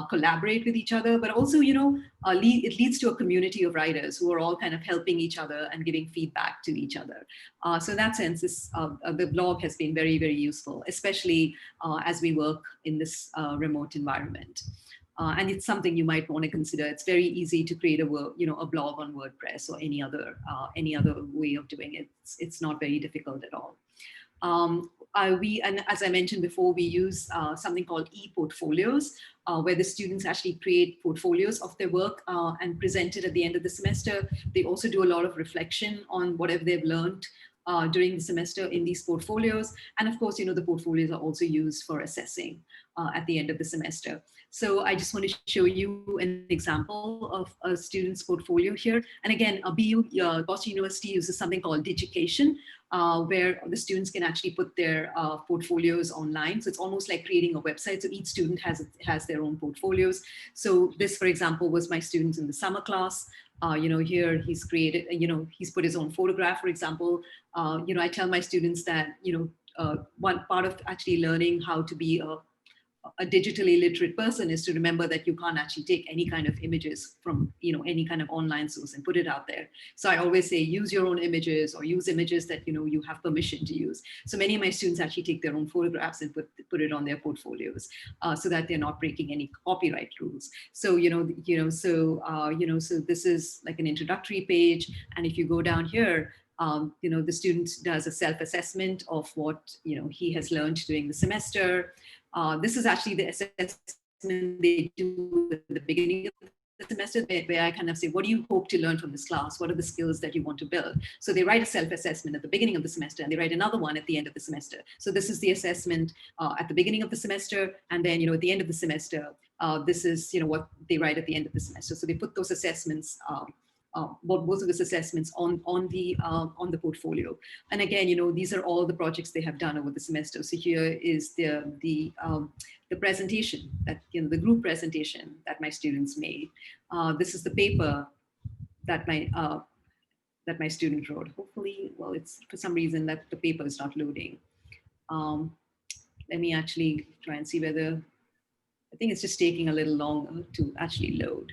Speaker 5: collaborate with each other, but also, it leads to a community of writers who are all kind of helping each other and giving feedback to each other. So in that sense, the blog has been very, very useful, especially as we work in this remote environment. And it's something you might want to consider. It's very easy to create a blog on WordPress or any other way of doing it. It's not very difficult at all. And as I mentioned before, we use something called e-portfolios, where the students actually create portfolios of their work and present it at the end of the semester. They also do a lot of reflection on whatever they've learned during the semester in these portfolios. And of course, the portfolios are also used for assessing at the end of the semester. So I just want to show you an example of a student's portfolio here. And again, Boston University uses something called Digication, where the students can actually put their portfolios online. So it's almost like creating a website. So each student has their own portfolios. So this, for example, was my students in the summer class. Here he's created, he's put his own photograph, for example. I tell my students that, one part of actually learning how to be a digitally literate person is to remember that you can't actually take any kind of images from any kind of online source and put it out there. So I always say use your own images, or use images that you have permission to use. So many of my students actually take their own photographs and put it on their portfolios, so that they're not breaking any copyright rules. So so this is like an introductory page, and if you go down here, the student does a self-assessment of what he has learned during the semester. This is actually the assessment they do at the beginning of the semester, where I kind of say, what do you hope to learn from this class? What are the skills that you want to build? So they write a self-assessment at the beginning of the semester, and they write another one at the end of the semester. So this is the assessment at the beginning of the semester, and then at the end of the semester, this is what they write at the end of the semester. So they put those assessments, both of those assessments on the portfolio. And again, these are all the projects they have done over the semester. So here is the presentation that the group presentation that my students made. This is the paper that my student wrote. Hopefully, well, it's for some reason that the paper is not loading. Let me actually try and see whether, I think it's just taking a little longer to actually load.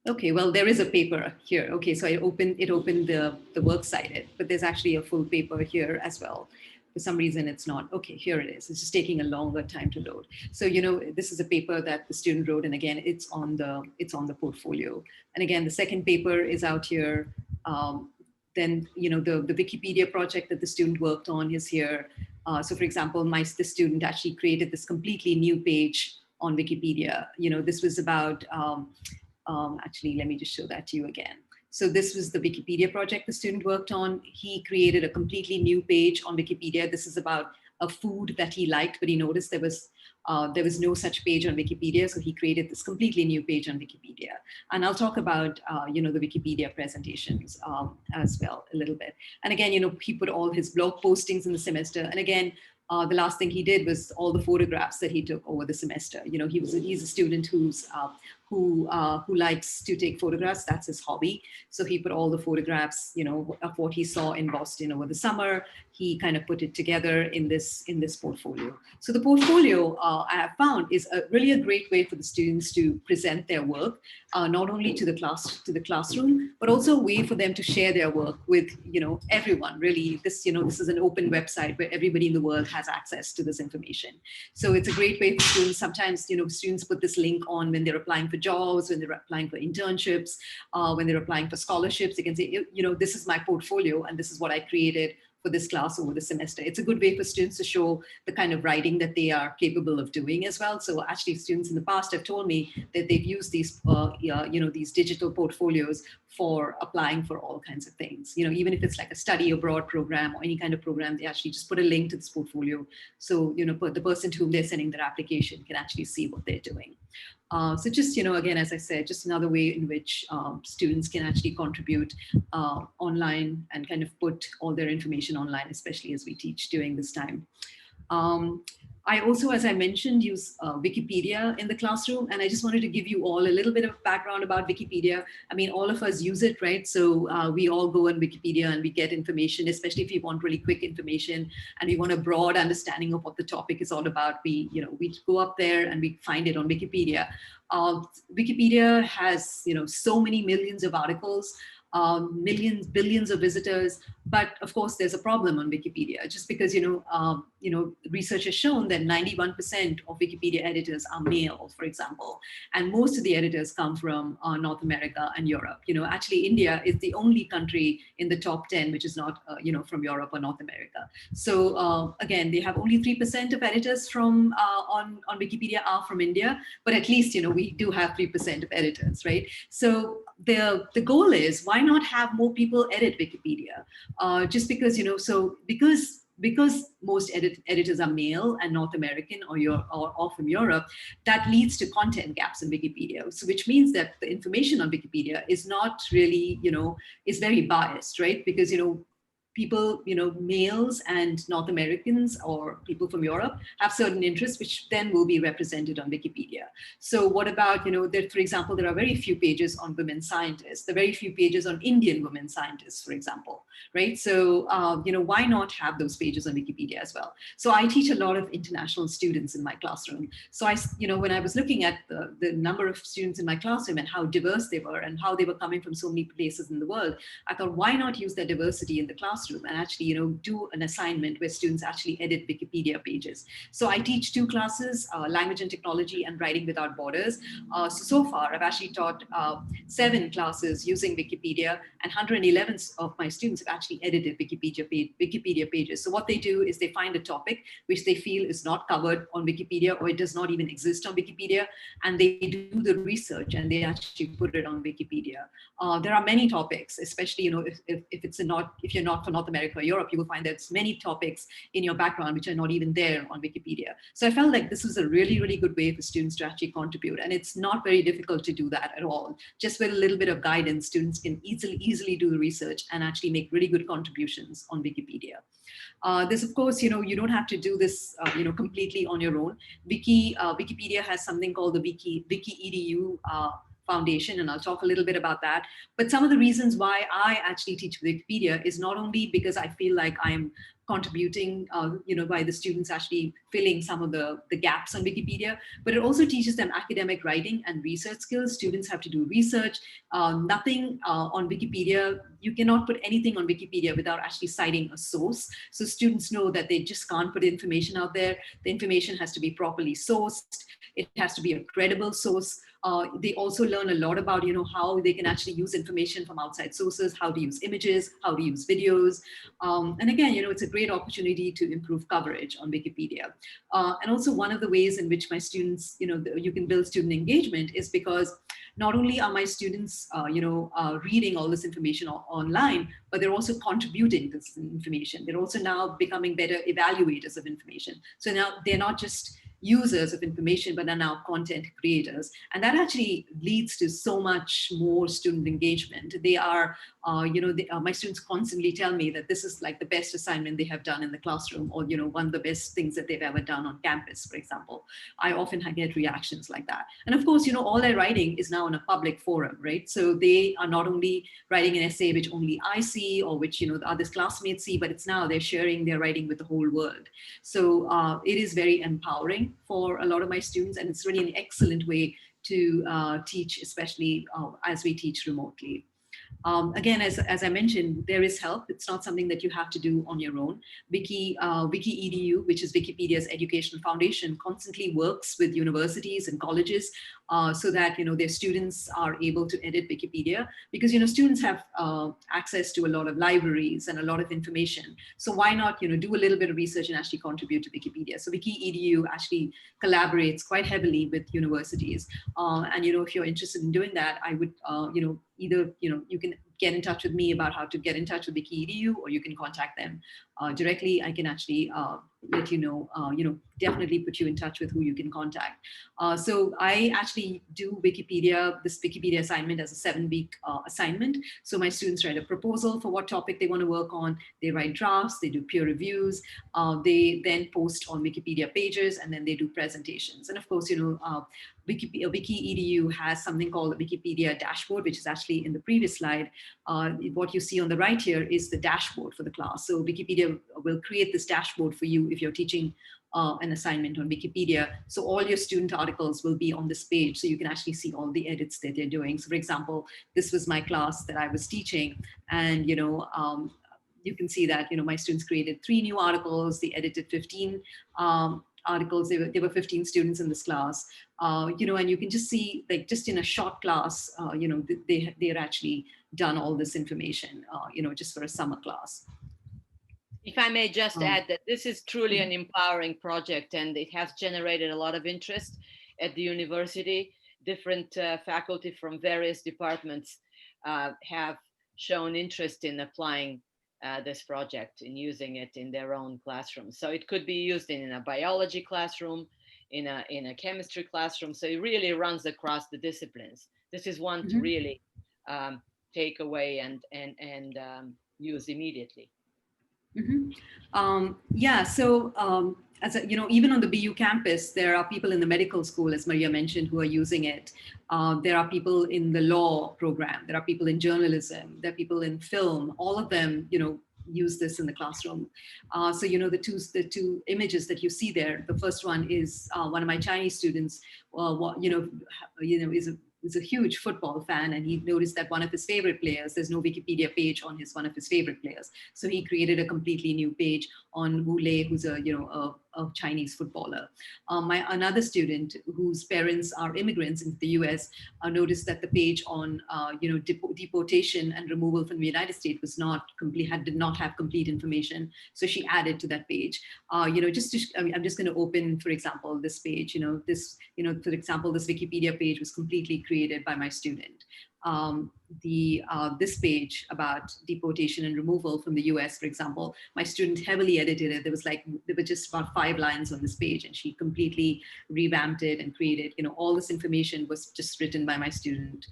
Speaker 5: Okay, well, there is a paper here. Okay, so it opened the works cited, but there's actually a full paper here as well. For some reason, it's not. Okay, here it is. It's just taking a longer time to load. So, this is a paper that the student wrote, and again, it's on the portfolio. And again, the second paper is out here. Then, the Wikipedia project that the student worked on is here. So, for example, the student actually created this completely new page on Wikipedia. This was about. Actually, let me just show that to you again. So this was the Wikipedia project the student worked on. He created a completely new page on Wikipedia. This is about a food that he liked, but he noticed there was no such page on Wikipedia. So he created this completely new page on Wikipedia. And I'll talk about, the Wikipedia presentations as well a little bit. And again, he put all his blog postings in the semester. And again, the last thing he did was all the photographs that he took over the semester. He's a student who likes to take photographs. That's his hobby. So he put all the photographs, of what he saw in Boston over the summer. He kind of put it together in this portfolio. So the portfolio I have found is really a great way for the students to present their work, not only to the classroom, but also a way for them to share their work with everyone. Really, this is an open website where everybody in the world has access to this information. So it's a great way for students. Sometimes students put this link on when they're applying for jobs, when they're applying for internships, when they're applying for scholarships. They can say, this is my portfolio and this is what I created for this class over the semester. It's a good way for students to show the kind of writing that they are capable of doing as well. So actually, students in the past have told me that they've used these, these digital portfolios for applying for all kinds of things. Even if it's like a study abroad program or any kind of program, they actually just put a link to this portfolio. So, the person to whom they're sending their application can actually see what they're doing. So just, again, as I said, just another way in which students can actually contribute online and kind of put all their information online, especially as we teach during this time. I also, as I mentioned, use Wikipedia in the classroom, and I just wanted to give you all a little bit of background about Wikipedia. I mean, all of us use it, right? So we all go on Wikipedia and we get information, especially if you want really quick information and we want a broad understanding of what the topic is all about. We go up there and we find it on Wikipedia. Wikipedia has, so many millions of articles. Billions of visitors, but of course there's a problem on Wikipedia, just because research has shown that 91% of Wikipedia editors are male, for example, and most of the editors come from North America and Europe. Actually India is the only country in the top 10 which is not from Europe or North America. So again, they have only 3% of editors from on Wikipedia are from India, but at least we do have 3% of editors, right? So the goal is, why not have more people edit Wikipedia? Just because, because most editors are male and North American or from Europe, that leads to content gaps in Wikipedia. So which means that the information on Wikipedia is not really, is very biased, right? Because, people, males and North Americans or people from Europe have certain interests, which then will be represented on Wikipedia. So what about, for example, there are very few pages on women scientists, there are very few pages on Indian women scientists, for example, right? So, why not have those pages on Wikipedia as well? So I teach a lot of international students in my classroom. So when I was looking at the number of students in my classroom and how diverse they were and how they were coming from so many places in the world, I thought, why not use that diversity in the classroom and actually, do an assignment where students actually edit Wikipedia pages. So I teach 2 classes, language and technology and writing without borders. So far, I've actually taught 7 classes using Wikipedia, and 111 of my students have actually edited Wikipedia pages. So what they do is they find a topic which they feel is not covered on Wikipedia or it does not even exist on Wikipedia, and they do the research and they actually put it on Wikipedia. There are many topics, especially, if you're not from North America or Europe, you will find there's many topics in your background which are not even there on Wikipedia. So I felt like this was a really, really good way for students to actually contribute. And it's not very difficult to do that at all. Just with a little bit of guidance, students can easily do the research and actually make really good contributions on Wikipedia. This, of course, you don't have to do this, completely on your own. Wikipedia has something called the WikiEDU Foundation, and I'll talk a little bit about that. But some of the reasons why I actually teach Wikipedia is not only because I feel like I'm contributing, by the students actually filling some of the gaps on Wikipedia, but it also teaches them academic writing and research skills. Students have to do research. Nothing on Wikipedia, you cannot put anything on Wikipedia without actually citing a source. So students know that they just can't put information out there. The information has to be properly sourced. It has to be a credible source. They also learn a lot about, how they can actually use information from outside sources, how to use images, how to use videos. And again, it's a great opportunity to improve coverage on Wikipedia. And also one of the ways in which my students, you can build student engagement is because not only are my students, reading all this information online, but they're also contributing this information. They're also now becoming better evaluators of information. So now they're not just users of information, but are now content creators. And that actually leads to so much more student engagement. They are, my students constantly tell me that this is like the best assignment they have done in the classroom, or, one of the best things that they've ever done on campus, for example. I often get reactions like that. And of course, all their writing is now in a public forum, right? So they are not only writing an essay which only I see, or which, the other classmates see, but it's now they're sharing their writing with the whole world. So it is very empowering for a lot of my students, and it's really an excellent way to teach, especially as we teach remotely. Again, as I mentioned, there is help. It's not something that you have to do on your own. WikiEDU, which is Wikipedia's educational foundation, constantly works with universities and colleges so that their students are able to edit Wikipedia, because students have access to a lot of libraries and a lot of information. So why not do a little bit of research and actually contribute to Wikipedia? So WikiEDU actually collaborates quite heavily with universities, and if you're interested in doing that, I would either you can get in touch with me about how to get in touch with WikiEDU, or you can contact them directly. I can actually let you know, definitely put you in touch with who you can contact. So I actually do this Wikipedia assignment as a 7-week assignment. So my students write a proposal for what topic they want to work on. They write drafts, they do peer reviews, they then post on Wikipedia pages, and then they do presentations. And of course, WikiEDU has something called the Wikipedia dashboard, which is actually in the previous slide. What you see on the right here is the dashboard for the class. So Wikipedia will create this dashboard for you if you're teaching an assignment on Wikipedia. So all your student articles will be on this page, so you can actually see all the edits that they're doing. So for example, this was my class that I was teaching, and you can see that my students created 3 new articles. They edited 15 articles. There were 15 students in this class, and you can just see, like, just in a short class, they're actually done all this information, just for a summer class.
Speaker 4: If I may just add that this is truly an empowering project, and it has generated a lot of interest at the university. Different faculty from various departments have shown interest in applying this project, in using it in their own classrooms. So it could be used in a biology classroom, in a chemistry classroom. So it really runs across the disciplines. This is one to really take away and use immediately.
Speaker 5: Yeah, so as even on the BU campus, there are people in the medical school, as Maria mentioned, who are using it. There are people in the law program. There are people in journalism. There are people in film. All of them, use this in the classroom. So the two images that you see there. The first one is one of my Chinese students. Is a huge football fan, and he noticed that one of his favorite players, there's no Wikipedia page on one of his favorite players. So he created a completely new page on Wu Lei, who's a Chinese footballer. Another student whose parents are immigrants into the US noticed that the page on deportation and removal from the United States was not complete, did not have complete information. So she added to that page. I'm just going to open, for example, this page. For example, this Wikipedia page was completely created by my student. This page about deportation and removal from the US, for example, my student heavily edited it. There were just about 5 lines on this page, and she completely revamped it and created, all this information was just written by my student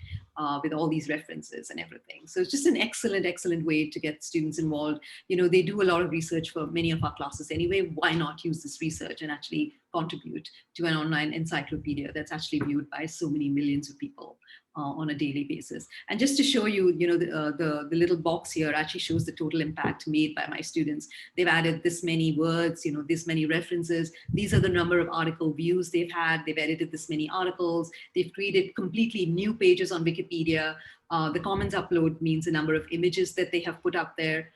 Speaker 5: with all these references and everything. So it's just an excellent way to get students involved. They do a lot of research for many of our classes anyway. Why not use this research and actually contribute to an online encyclopedia that's actually viewed by so many millions of people on a daily basis? And just to show you, the little box here actually shows the total impact made by my students. They've added this many words, this many references. These are the number of article views they've had. They've edited this many articles. They've created completely new pages on Wikipedia. The Commons upload means the number of images that they have put up there.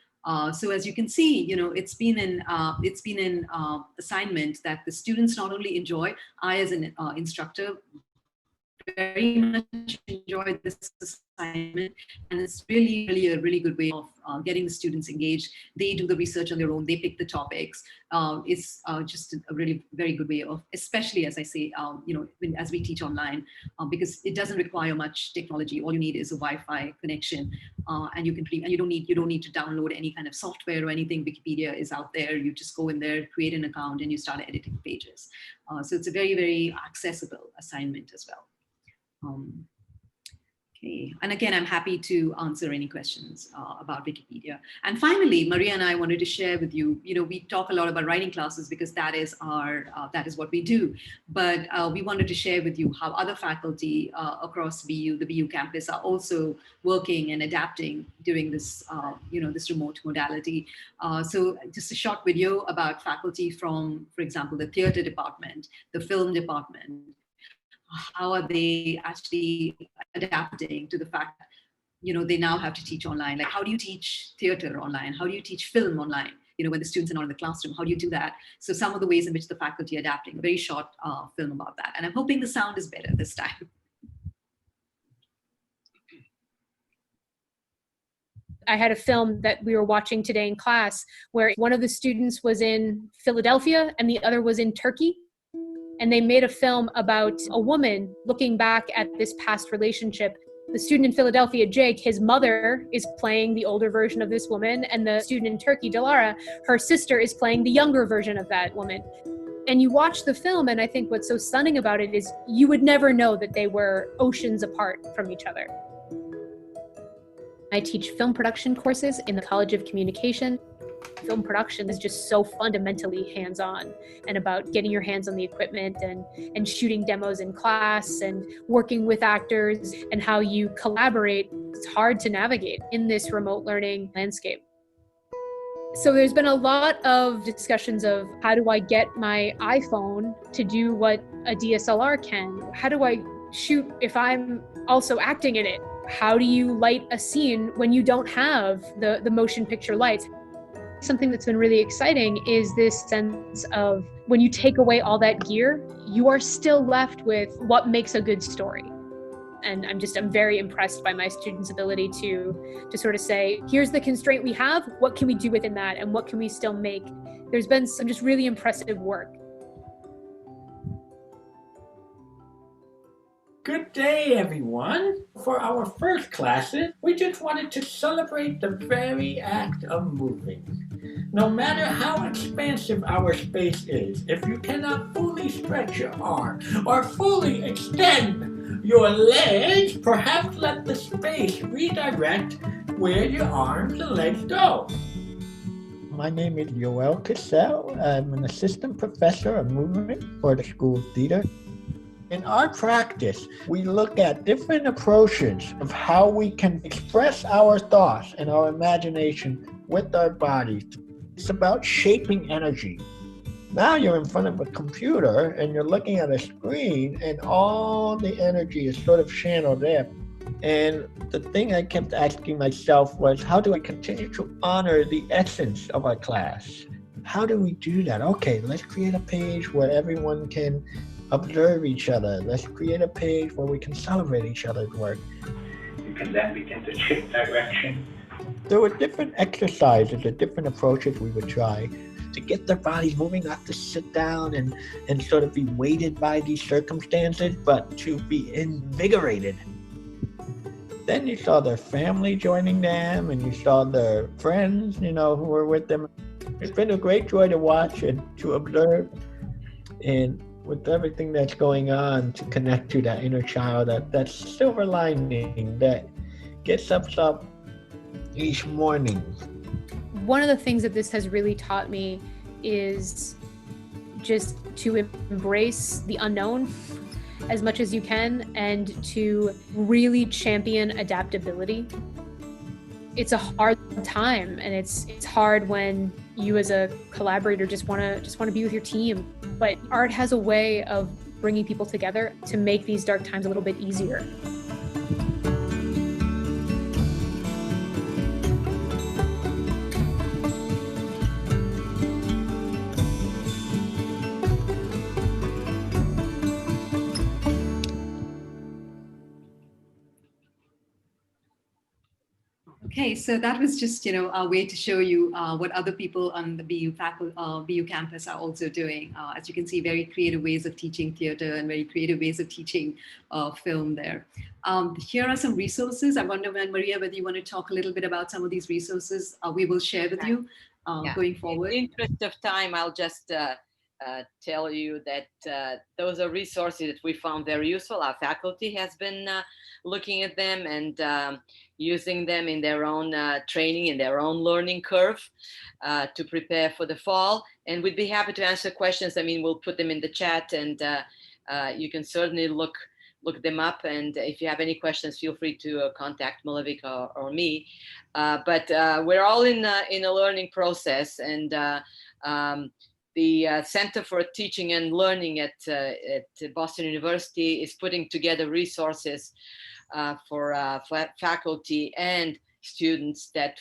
Speaker 5: So as you can see, it's been an assignment that the students not only enjoy. I, as an instructor, very much enjoyed this assignment, and it's really a really good way of getting the students engaged. They do the research on their own, they pick the topics. It's just a really very good way of, especially as I say, as we teach online, because it doesn't require much technology. All you need is a Wi-Fi connection, and you don't need to download any kind of software or anything. Wikipedia is out there. You just go in there, create an account, and you start editing pages. So it's a very accessible assignment as well. Okay, and again, I'm happy to answer any questions about Wikipedia. And finally, Maria and I wanted to share with you, we talk a lot about writing classes because that is what we do. But we wanted to share with you how other faculty across BU, the BU campus, are also working and adapting during this, this remote modality. So just a short video about faculty from, for example, the theater department, the film department. How are they actually adapting to the fact that, they now have to teach online? Like, how do you teach theater online? How do you teach film online? When the students are not in the classroom, how do you do that? So some of the ways in which the faculty are adapting, a very short film about that. And I'm hoping the sound is better this time.
Speaker 16: I had a film that we were watching today in class where one of the students was in Philadelphia and the other was in Turkey. And they made a film about a woman looking back at this past relationship. The student in Philadelphia, Jake, his mother is playing the older version of this woman, and the student in Turkey, Dilara, her sister is playing the younger version of that woman. And you watch the film, and I think what's so stunning about it is you would never know that they were oceans apart from each other. I teach film production courses in the College of Communication. Film production is just so fundamentally hands-on and about getting your hands on the equipment and shooting demos in class and working with actors and how you collaborate. It's hard to navigate in this remote learning landscape. So there's been a lot of discussions of how do I get my iPhone to do what a DSLR can? How do I shoot if I'm also acting in it? How do you light a scene when you don't have the motion picture lights? Something that's been really exciting is this sense of when you take away all that gear, you are still left with what makes a good story. And I'm very impressed by my students' ability to sort of say, here's the constraint we have, what can we do within that, and what can we still make? There's been some just really impressive work.
Speaker 17: Good day, everyone. For our first classes, we just wanted to celebrate the very act of moving. No matter how expansive our space is, if you cannot fully stretch your arm or fully extend your legs, perhaps let the space redirect where your arms and legs go.
Speaker 18: My name is Yoel Cassell. I'm an assistant professor of movement for the School of Theater. In our practice, we look at different approaches of how we can express our thoughts and our imagination with our bodies. It's about shaping energy. Now you're in front of a computer and you're looking at a screen and all the energy is sort of channeled there. And the thing I kept asking myself was, how do I continue to honor the essence of our class? How do we do that? Okay, let's create a page where everyone can observe each other. Let's create a page where we can celebrate each other's work.
Speaker 17: You can then begin to shift direction.
Speaker 18: There were different exercises or different approaches we would try to get their bodies moving, not to sit down and sort of be weighted by these circumstances, but to be invigorated. Then you saw their family joining them, and you saw their friends, who were with them. It's been a great joy to watch and to observe, and with everything that's going on, to connect to that inner child, that silver lining that gets us up each morning.
Speaker 16: One of the things that this has really taught me is just to embrace the unknown as much as you can and to really champion adaptability. It's a hard time, and it's hard when you as a collaborator just want to be with your team. But art has a way of bringing people together to make these dark times a little bit easier.
Speaker 5: Okay, so that was just, a way to show you what other people on the BU campus are also doing. As you can see, very creative ways of teaching theater and very creative ways of teaching film there. Here are some resources. I wonder, Maria, whether you want to talk a little bit about some of these resources we will share with you going forward.
Speaker 4: In the interest of time, I'll just tell you that those are resources that we found very useful. Our faculty has been looking at them and using them in their own training, in their own learning curve to prepare for the fall. And we'd be happy to answer questions. I mean, we'll put them in the chat and you can certainly look them up. And if you have any questions, feel free to contact Malavika or me. But we're all in a learning process, and the Center for Teaching and Learning at Boston University is putting together resources for faculty and students that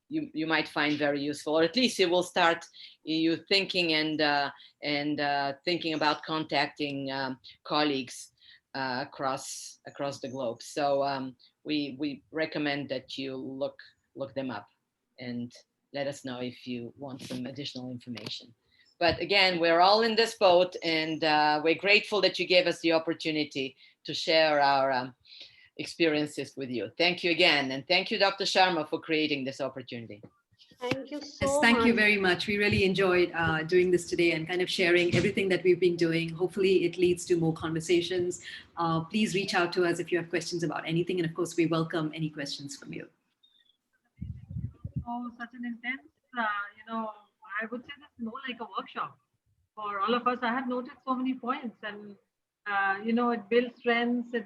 Speaker 4: you might find very useful, or at least it will start you thinking and thinking about contacting colleagues across the globe. So we recommend that you look them up and let us know if you want some additional information. But again, we're all in this boat, and we're grateful that you gave us the opportunity to share our experiences with you. Thank you again. And thank you, Dr. Sharma, for creating this opportunity.
Speaker 1: Thank you so
Speaker 5: much. Thank you
Speaker 1: much.
Speaker 5: very much. We really enjoyed doing this today and kind of sharing everything that we've been doing. Hopefully it leads to more conversations. Please reach out to us if you have questions about anything. And of course, we welcome any questions from you.
Speaker 2: Oh, such an intense, I would say that's more like a workshop for all of us. I have noted so many points, and it builds strengths. It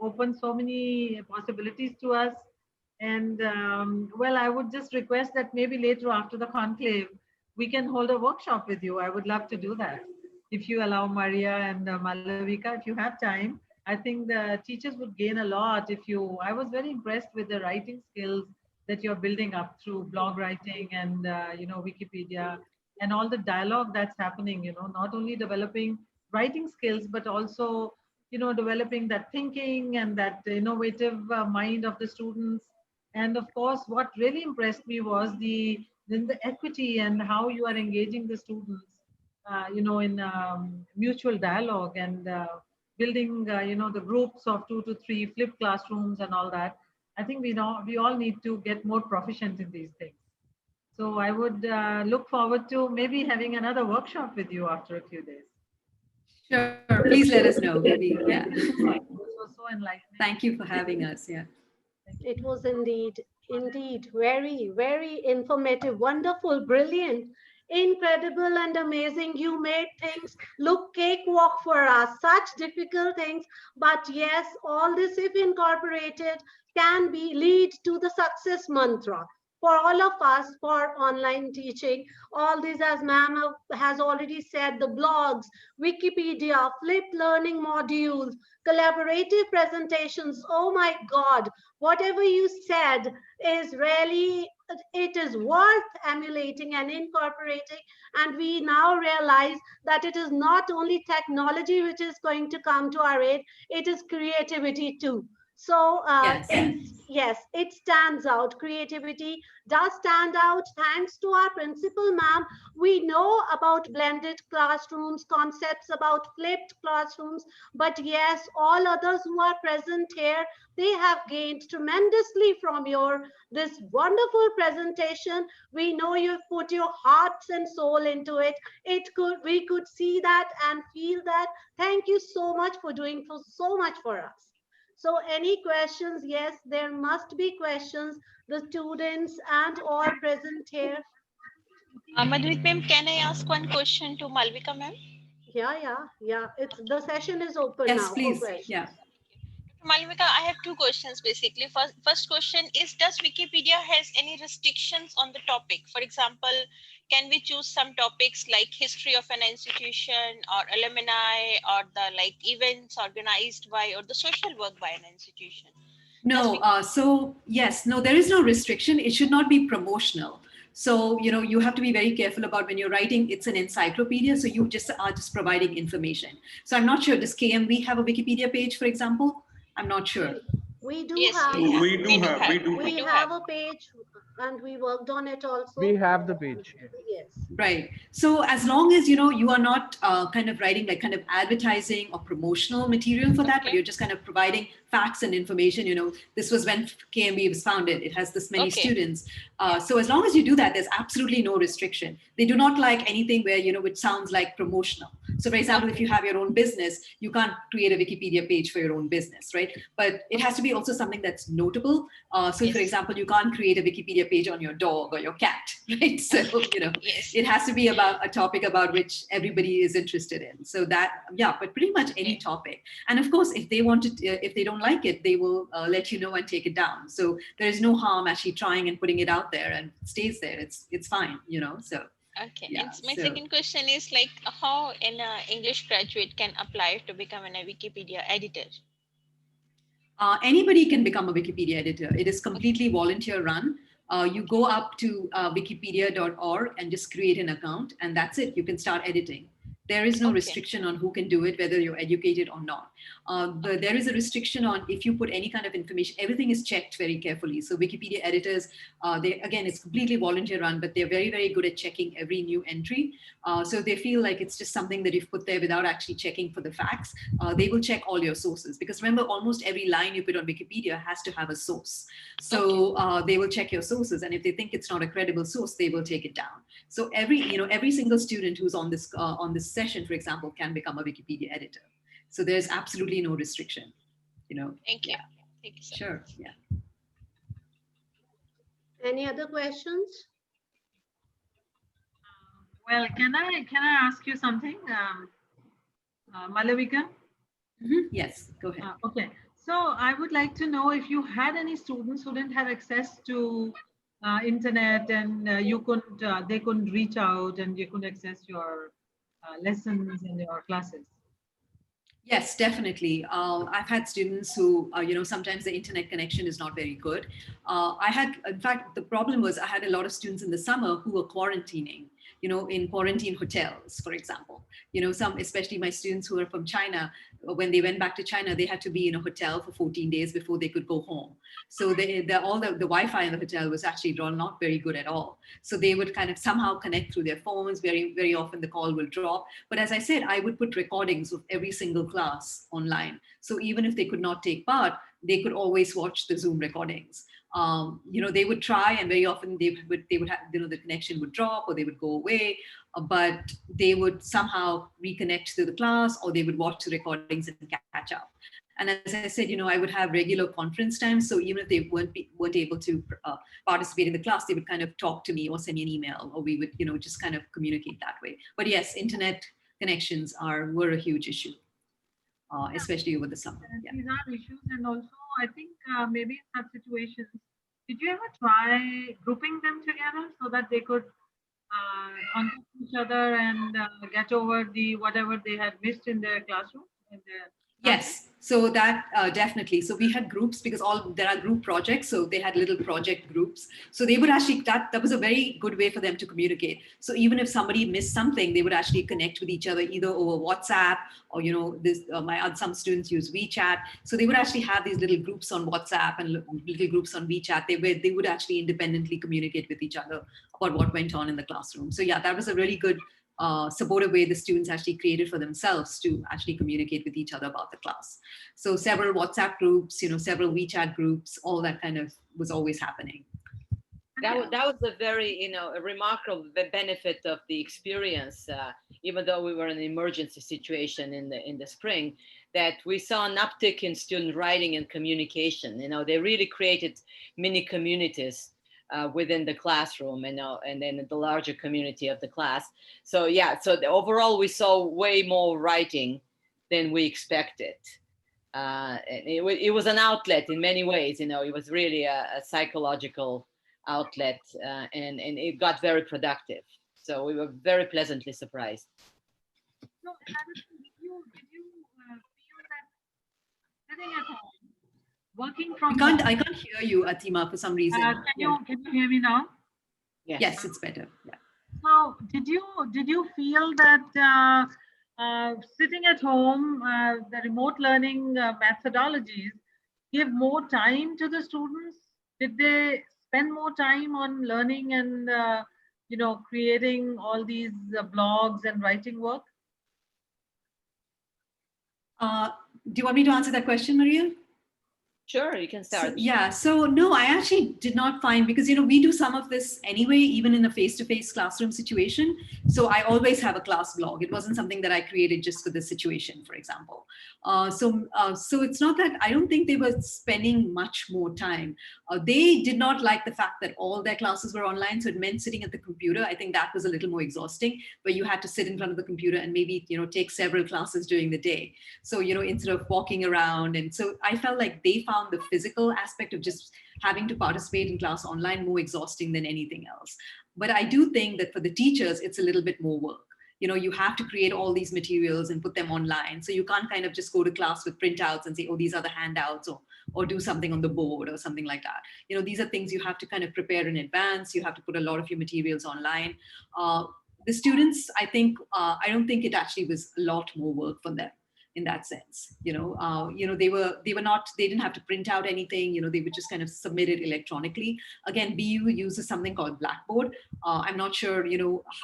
Speaker 2: opens so many possibilities to us. And well, I would just request that maybe later after the conclave, we can hold a workshop with you. I would love to do that. If you allow, Maria and Malavika, if you have time, I think the teachers would gain a lot I was very impressed with the writing skills that you're building up through blog writing and, Wikipedia and all the dialogue that's happening, not only developing writing skills, but also, developing that thinking and that innovative mind of the students. And of course, what really impressed me was the equity and how you are engaging the students, in mutual dialogue and building, the groups of 2 to 3 flipped classrooms and all that. I think we all need to get more proficient in these things. So I would look forward to maybe having another workshop with you after a few days.
Speaker 5: Sure, please let us know. Maybe, yeah.
Speaker 2: It was so enlightening.
Speaker 5: Thank you for having us. Yeah.
Speaker 1: It was indeed very, very informative, wonderful, brilliant, incredible and amazing. You made things look cakewalk for us, such difficult things. But yes, all this, if incorporated, can lead to the success mantra for all of us for online teaching. All these, as ma'am has already said, the blogs, Wikipedia, flipped learning modules, collaborative presentations. Oh my God, whatever you said is really, it is worth emulating and incorporating. And we now realize that it is not only technology which is going to come to our aid, it is creativity too. So yes, it stands out. Creativity does stand out. Thanks to our principal, ma'am. We know about blended classrooms, concepts about flipped classrooms, but yes, all others who are present here, they have gained tremendously from this wonderful presentation. We know you've put your hearts and soul into it. We could see that and feel that. Thank you so much for doing so much for us. So any questions? Yes, there must be questions. The students and all present here.
Speaker 3: Madhvik ma'am, can I ask one question to Malvika ma'am?
Speaker 1: Yeah. The session is open now.
Speaker 5: Yes, please. Yeah.
Speaker 3: Malvika, I have 2 questions basically. First question is, does Wikipedia has any restrictions on the topic? For example, can we choose some topics like history of an institution or alumni or the events organized by or the social work by an institution?
Speaker 5: No, there is no restriction. It should not be promotional. So, you have to be very careful about when you're writing, it's an encyclopedia. So you are just providing information. So I'm not sure, does KMV have a Wikipedia page, for example? I'm not sure.
Speaker 1: We do
Speaker 3: Yes,
Speaker 1: have.
Speaker 3: we do have.
Speaker 1: We have a page, and we worked on it also.
Speaker 19: We have the page.
Speaker 1: Yes.
Speaker 5: Right. So as long as you are not kind of writing like kind of advertising or promotional material for that, but you're just kind of providing facts and information. This was when KMB was founded. It has this many students. So as long as you do that, there's absolutely no restriction. They do not like anything where which sounds like promotional. So for example, if you have your own business, you can't create a Wikipedia page for your own business, right? But it has to be also something that's notable. So for example, you can't create a Wikipedia page on your dog or your cat, right? So it has to be about a topic about which everybody is interested in. So that, but pretty much any topic. And of course, if they if they don't like it, they will let you know and take it down. So there is no harm actually trying and putting it out there, and it stays there. It's fine, so.
Speaker 3: Okay.
Speaker 5: Yeah,
Speaker 3: And my second question is like how an English graduate can apply to become a Wikipedia editor?
Speaker 5: Anybody can become a Wikipedia editor. It is completely volunteer run. You go up to wikipedia.org and just create an account, and that's it. You can start editing. There is no restriction on who can do it, whether you're educated or not. But there is a restriction on if you put any kind of information, everything is checked very carefully. So Wikipedia editors, it's completely volunteer run, but they're very, very good at checking every new entry. So they feel like it's just something that you've put there without actually checking for the facts. They will check all your sources, because remember, almost every line you put on Wikipedia has to have a source. So they will check your sources, and if they think it's not a credible source, they will take it down. So every single student who's on this session, for example, can become a Wikipedia editor. So there's absolutely no restriction,
Speaker 3: Thank you. Thank you so
Speaker 5: Sure,
Speaker 3: much.
Speaker 5: yeah.
Speaker 1: Any other questions?
Speaker 2: Well, can I ask you something, Malavika?
Speaker 5: Yes, go ahead.
Speaker 2: Okay, so I would like to know if you had any students who didn't have access to internet, and they couldn't reach out and you couldn't access your lessons and your classes.
Speaker 5: Yes, definitely. I've had students who, sometimes the internet connection is not very good. In fact, the problem was I had a lot of students in the summer who were quarantining, in quarantine hotels, for example. Especially my students who are from China, when they went back to China, they had to be in a hotel for 14 days before they could go home. So the Wi-Fi in the hotel was actually not very good at all. So they would kind of somehow connect through their phones. Very, very often the call will drop. But as I said, I would put recordings of every single class online. So even if they could not take part, they could always watch the Zoom recordings. They would try, and very often they would have, the connection would drop or they would go away, but they would somehow reconnect to the class, or they would watch the recordings and catch up. And as I said, I would have regular conference times. So even if they weren't able to participate in the class, they would kind of talk to me or send me an email, or we would, just kind of communicate that way. But yes, internet connections were a huge issue, especially over the summer. Yeah.
Speaker 2: These are issues, and also I think maybe in such situations, did you ever try grouping them together so that they could contact each other and get over whatever they had missed in their classroom?
Speaker 5: Yes, so that definitely. So we had groups, because there are group projects. So they had little project groups. So they would actually, that was a very good way for them to communicate. So even if somebody missed something, they would actually connect with each other either over WhatsApp, or, some students use WeChat. So they would actually have these little groups on WhatsApp and little groups on WeChat. They would actually independently communicate with each other about what went on in the classroom. So yeah, that was a really good supportive way the students actually created for themselves to actually communicate with each other about the class. So several WhatsApp groups, several WeChat groups, all that kind of was always happening.
Speaker 4: That was a very, a remarkable benefit of the experience, even though we were in an emergency situation in the spring, that we saw an uptick in student writing and communication. They really created mini communities within the classroom, and then the larger community of the class. So yeah, so overall we saw way more writing than we expected. And it was an outlet in many ways. It was really a psychological outlet, and it got very productive. So we were very pleasantly surprised.
Speaker 2: So, did you feel that sitting at home, working from
Speaker 5: I can't hear you, Atima, for some reason.
Speaker 2: Can you hear me now?
Speaker 5: Yes, it's better. Yeah.
Speaker 2: So did you feel that sitting at home, the remote learning methodologies give more time to the students? Did they spend more time on learning and creating all these blogs and writing work?
Speaker 5: Do you want me to answer that question, Maria?
Speaker 4: Sure, you can start.
Speaker 5: So no, I actually did not find, because we do some of this anyway, even in a face-to-face classroom situation. So I always have a class blog. It wasn't something that I created just for this situation, for example. So it's not that I don't think they were spending much more time. They did not like the fact that all their classes were online, so it meant sitting at the computer. I think that was a little more exhausting, where you had to sit in front of the computer and maybe take several classes during the day. So instead of walking around, and so I felt like they found the physical aspect of just having to participate in class online more exhausting than anything else. But I do think that for the teachers, it's a little bit more work. You have to create all these materials and put them online. So you can't kind of just go to class with printouts and say, oh, these are the handouts, or do something on the board or something like that. These are things you have to kind of prepare in advance. You have to put a lot of your materials online. The students, I don't think it actually was a lot more work for them in that sense. They didn't have to print out anything. They would just kind of submit it electronically. Again, BU uses something called Blackboard. I'm not sure,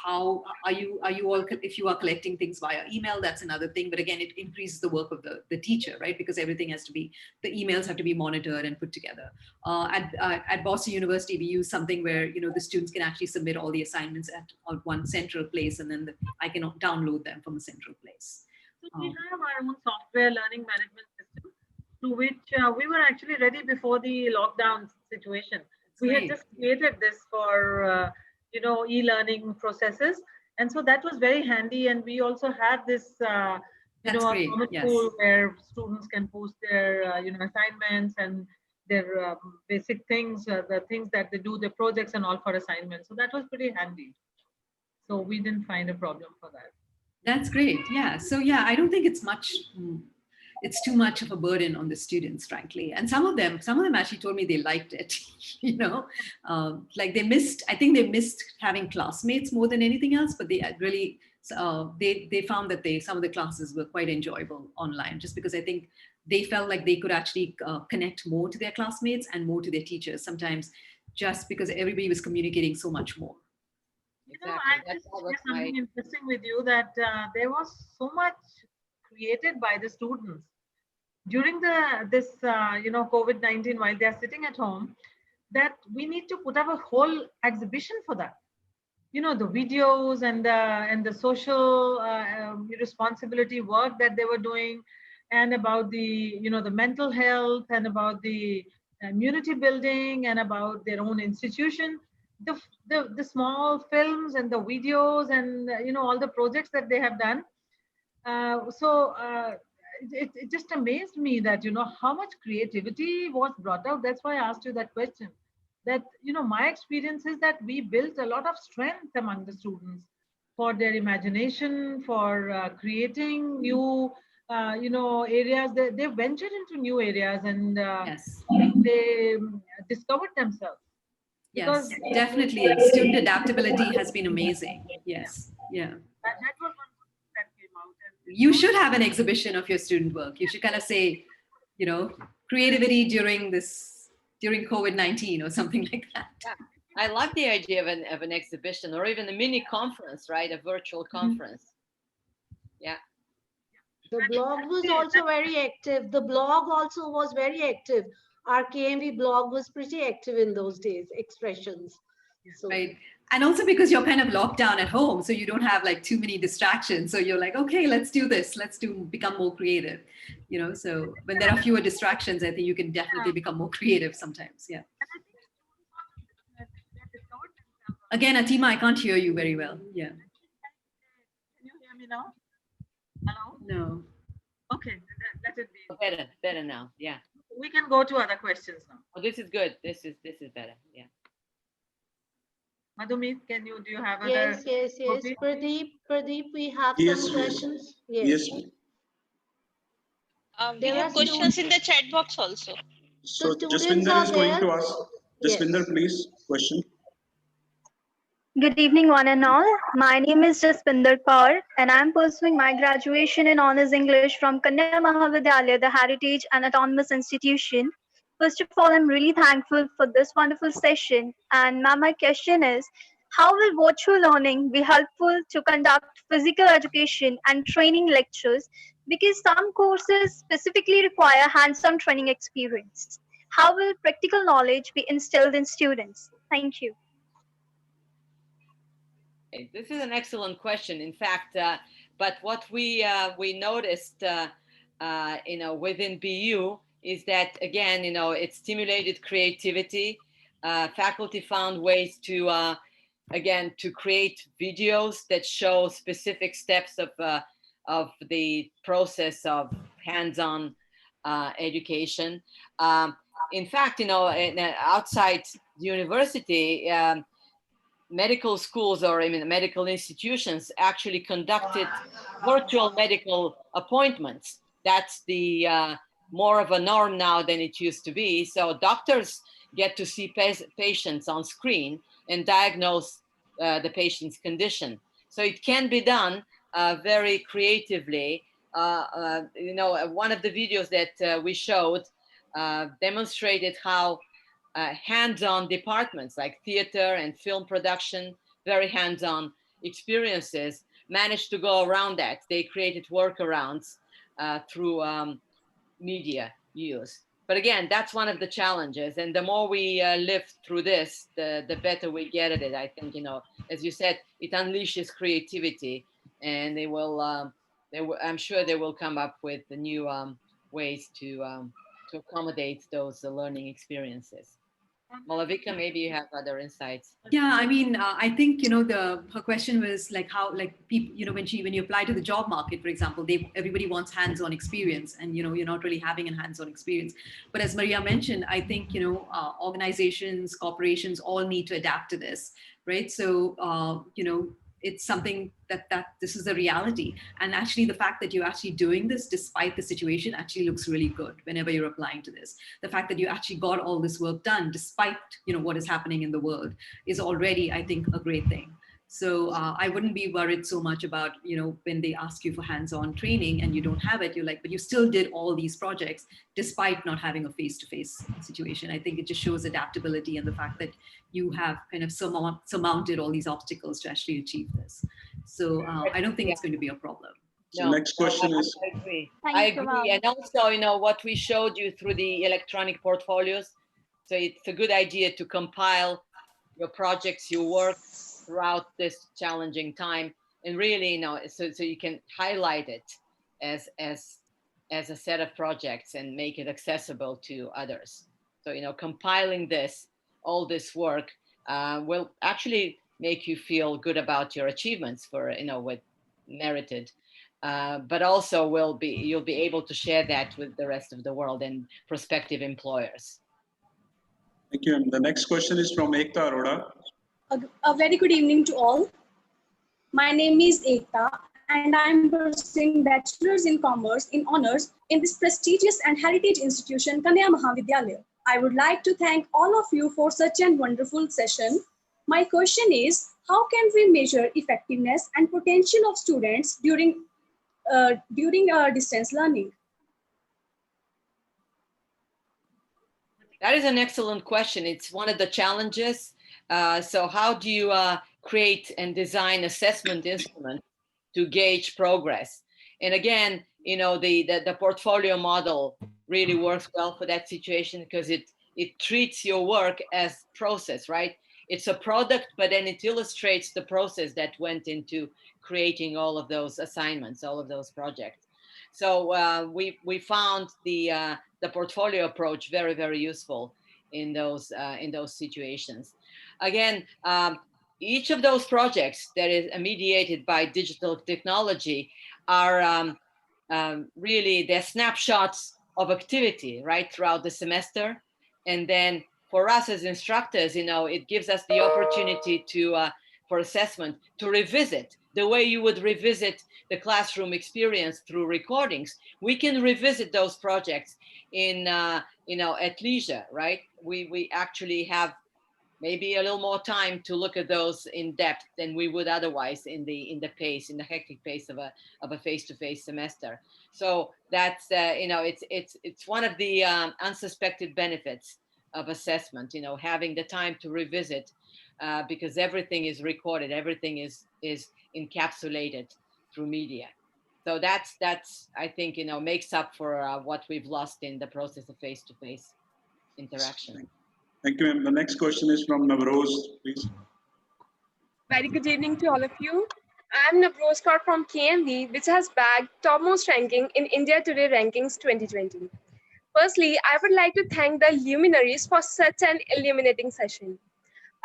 Speaker 5: how are you all, if you are collecting things via email, that's another thing. But again, it increases the work of the teacher, right? Because everything has to be, the emails have to be monitored and put together. At Boston University, we use something where, the students can actually submit all the assignments at one central place, and then I can download them from a central place.
Speaker 2: So we have our own software learning management system, to which we were actually ready before the lockdown situation. We had just created this for e-learning processes, and so that was very handy. And we also had this a common tool where students can post their assignments and their basic things, the things that they do, their projects and all for assignments. So that was pretty handy. So we didn't find a problem for that.
Speaker 5: That's great. Yeah. So yeah, I don't think it's too much of a burden on the students, frankly. And some of them actually told me they liked it, like I think they missed having classmates more than anything else, but they really, they found that some of the classes were quite enjoyable online, just because I think they felt like they could actually connect more to their classmates and more to their teachers sometimes, just because everybody was communicating so much more.
Speaker 2: I just share something interesting with you, that there was so much created by the students during this COVID-19, while they are sitting at home, that we need to put up a whole exhibition for that. The videos and the social responsibility work that they were doing, and about the the mental health, and about the community building, and about their own institution. The small films and the videos and all the projects that they have done. It just amazed me that how much creativity was brought out. That's why I asked you that question. That my experience is that we built a lot of strength among the students for their imagination, for creating new areas. They ventured into new areas, and they discovered themselves.
Speaker 5: Yes, definitely. Student adaptability has been amazing. Yes. Yeah.
Speaker 2: That was one that came out.
Speaker 5: You should have an exhibition of your student work. You should kind of say, creativity during COVID-19 or something like that.
Speaker 4: Yeah. I love the idea of an exhibition, or even a mini conference, right? A virtual conference. Yeah.
Speaker 1: The blog was also very active. The blog also was very active. Our KMV blog was pretty active in those days, Expressions. So.
Speaker 5: Right. And also because you're kind of locked down at home, so you don't have like too many distractions. So you're like, okay, let's do this. Become more creative. So when there are fewer distractions, I think you can definitely become more creative sometimes. Yeah. Again, Atima, I can't hear you very well. Yeah.
Speaker 2: Can you hear me now? Hello?
Speaker 5: No.
Speaker 2: Okay, let it be.
Speaker 4: Better now. Yeah.
Speaker 2: We can go to other questions now.
Speaker 4: Oh, this is good. This is better. Yeah.
Speaker 2: Madhumit, do you have
Speaker 1: yes,
Speaker 2: other?
Speaker 1: Yes. Pradeep, we have some questions.
Speaker 19: Yes.
Speaker 3: We have questions in the chat box also.
Speaker 19: So Jaswinder is going to ask. Jaswinder, please, question.
Speaker 20: Good evening, one and all. My name is Jaswinder Kaur, and I am pursuing my graduation in Honours English from Kanya Mahavidyalaya, the Heritage and Autonomous Institution. First of all, I'm really thankful for this wonderful session. And ma'am, my question is, how will virtual learning be helpful to conduct physical education and training lectures? Because some courses specifically require hands-on training experience. How will practical knowledge be instilled in students? Thank you.
Speaker 4: This is an excellent question. In fact, but what we noticed, within BU is that, again, it stimulated creativity. Faculty found ways to, again, to create videos that show specific steps of the process of hands-on education. In fact, outside the university, medical schools or medical institutions actually conducted virtual medical appointments. That's the more of a norm now than it used to be. So doctors get to see patients on screen and diagnose the patient's condition. So it can be done very creatively. One of the videos that we showed demonstrated how hands-on departments like theater and film production, very hands-on experiences, managed to go around that. They created workarounds through media use. But again, that's one of the challenges. And the more we live through this, the better we get at it. I think, as you said, it unleashes creativity, and they will, I'm sure they will come up with the new ways to accommodate those learning experiences. Malavika, maybe you have other insights.
Speaker 5: Yeah, I mean, I think her question was like how, like, people, when you apply to the job market, for example, everybody wants hands-on experience, and you're not really having a hands-on experience. But as Maria mentioned, I think organizations, corporations all need to adapt to this, right? So it's something that this is the reality. And actually the fact that you're actually doing this despite the situation actually looks really good whenever you're applying to this. The fact that you actually got all this work done despite what is happening in the world is already, I think, a great thing. So I wouldn't be worried so much about, when they ask you for hands-on training and you don't have it, you're like, but you still did all these projects despite not having a face-to-face situation. I think it just shows adaptability and the fact that you have kind of surmounted all these obstacles to actually achieve this. So I don't think it's going to be a problem.
Speaker 19: So next question is.
Speaker 4: I agree. I agree. And also, what we showed you through the electronic portfolios. So it's a good idea to compile your projects, your work throughout this challenging time, and really, so you can highlight it as a set of projects and make it accessible to others. So, compiling all this work will actually make you feel good about your achievements for, what merited, but also you'll be able to share that with the rest of the world and prospective employers.
Speaker 19: Thank you. And the next question is from Ekta Arora.
Speaker 21: A very good evening to all. My name is Ekta, and I'm pursuing Bachelor's in Commerce in Honors in this prestigious and heritage institution, Kanya Mahavidyalaya. I would like to thank all of you for such a wonderful session. My question is, how can we measure effectiveness and potential of students during distance learning?
Speaker 4: That is an excellent question. It's one of the challenges. So how do you create and design assessment instruments to gauge progress? And again, the portfolio model really works well for that situation because it treats your work as process, right? It's a product, but then it illustrates the process that went into creating all of those assignments, all of those projects. So we found the portfolio approach very, very useful in those situations. Again, each of those projects that is mediated by digital technology are really they're snapshots of activity, right, throughout the semester. And then for us as instructors, it gives us the opportunity to, for assessment, to revisit the way you would revisit the classroom experience through recordings. We can revisit those projects in, at leisure, right? We actually have maybe a little more time to look at those in depth than we would otherwise in the hectic pace of a face-to-face semester. So that's it's one of the unsuspected benefits of assessment, having the time to revisit, because everything is recorded, everything is encapsulated through media. So that's I think makes up for what we've lost in the process of face-to-face interaction.
Speaker 19: Thank you, ma'am. The next question is from Navroz, please.
Speaker 6: Very good evening to all of you. I'm Navroz Kaur from KMV, which has bagged topmost ranking in India Today Rankings 2020. Firstly, I would like to thank the luminaries for such an illuminating session.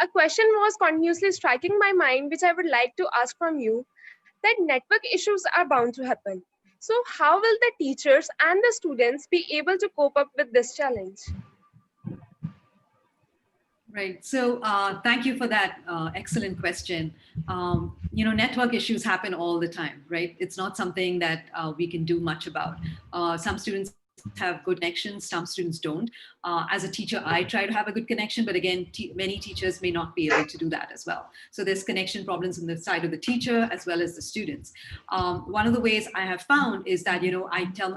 Speaker 6: A question was continuously striking my mind, which I would like to ask from you, that network issues are bound to happen. So how will the teachers and the students be able to cope up with this challenge?
Speaker 5: Right. So thank you for that excellent question. Network issues happen all the time, right? It's not something that we can do much about. Some students have good connections, some students don't. As a teacher, I try to have a good connection, but again, many teachers may not be able to do that as well. So there's connection problems on the side of the teacher as well as the students. One of the ways I have found is that, I tell,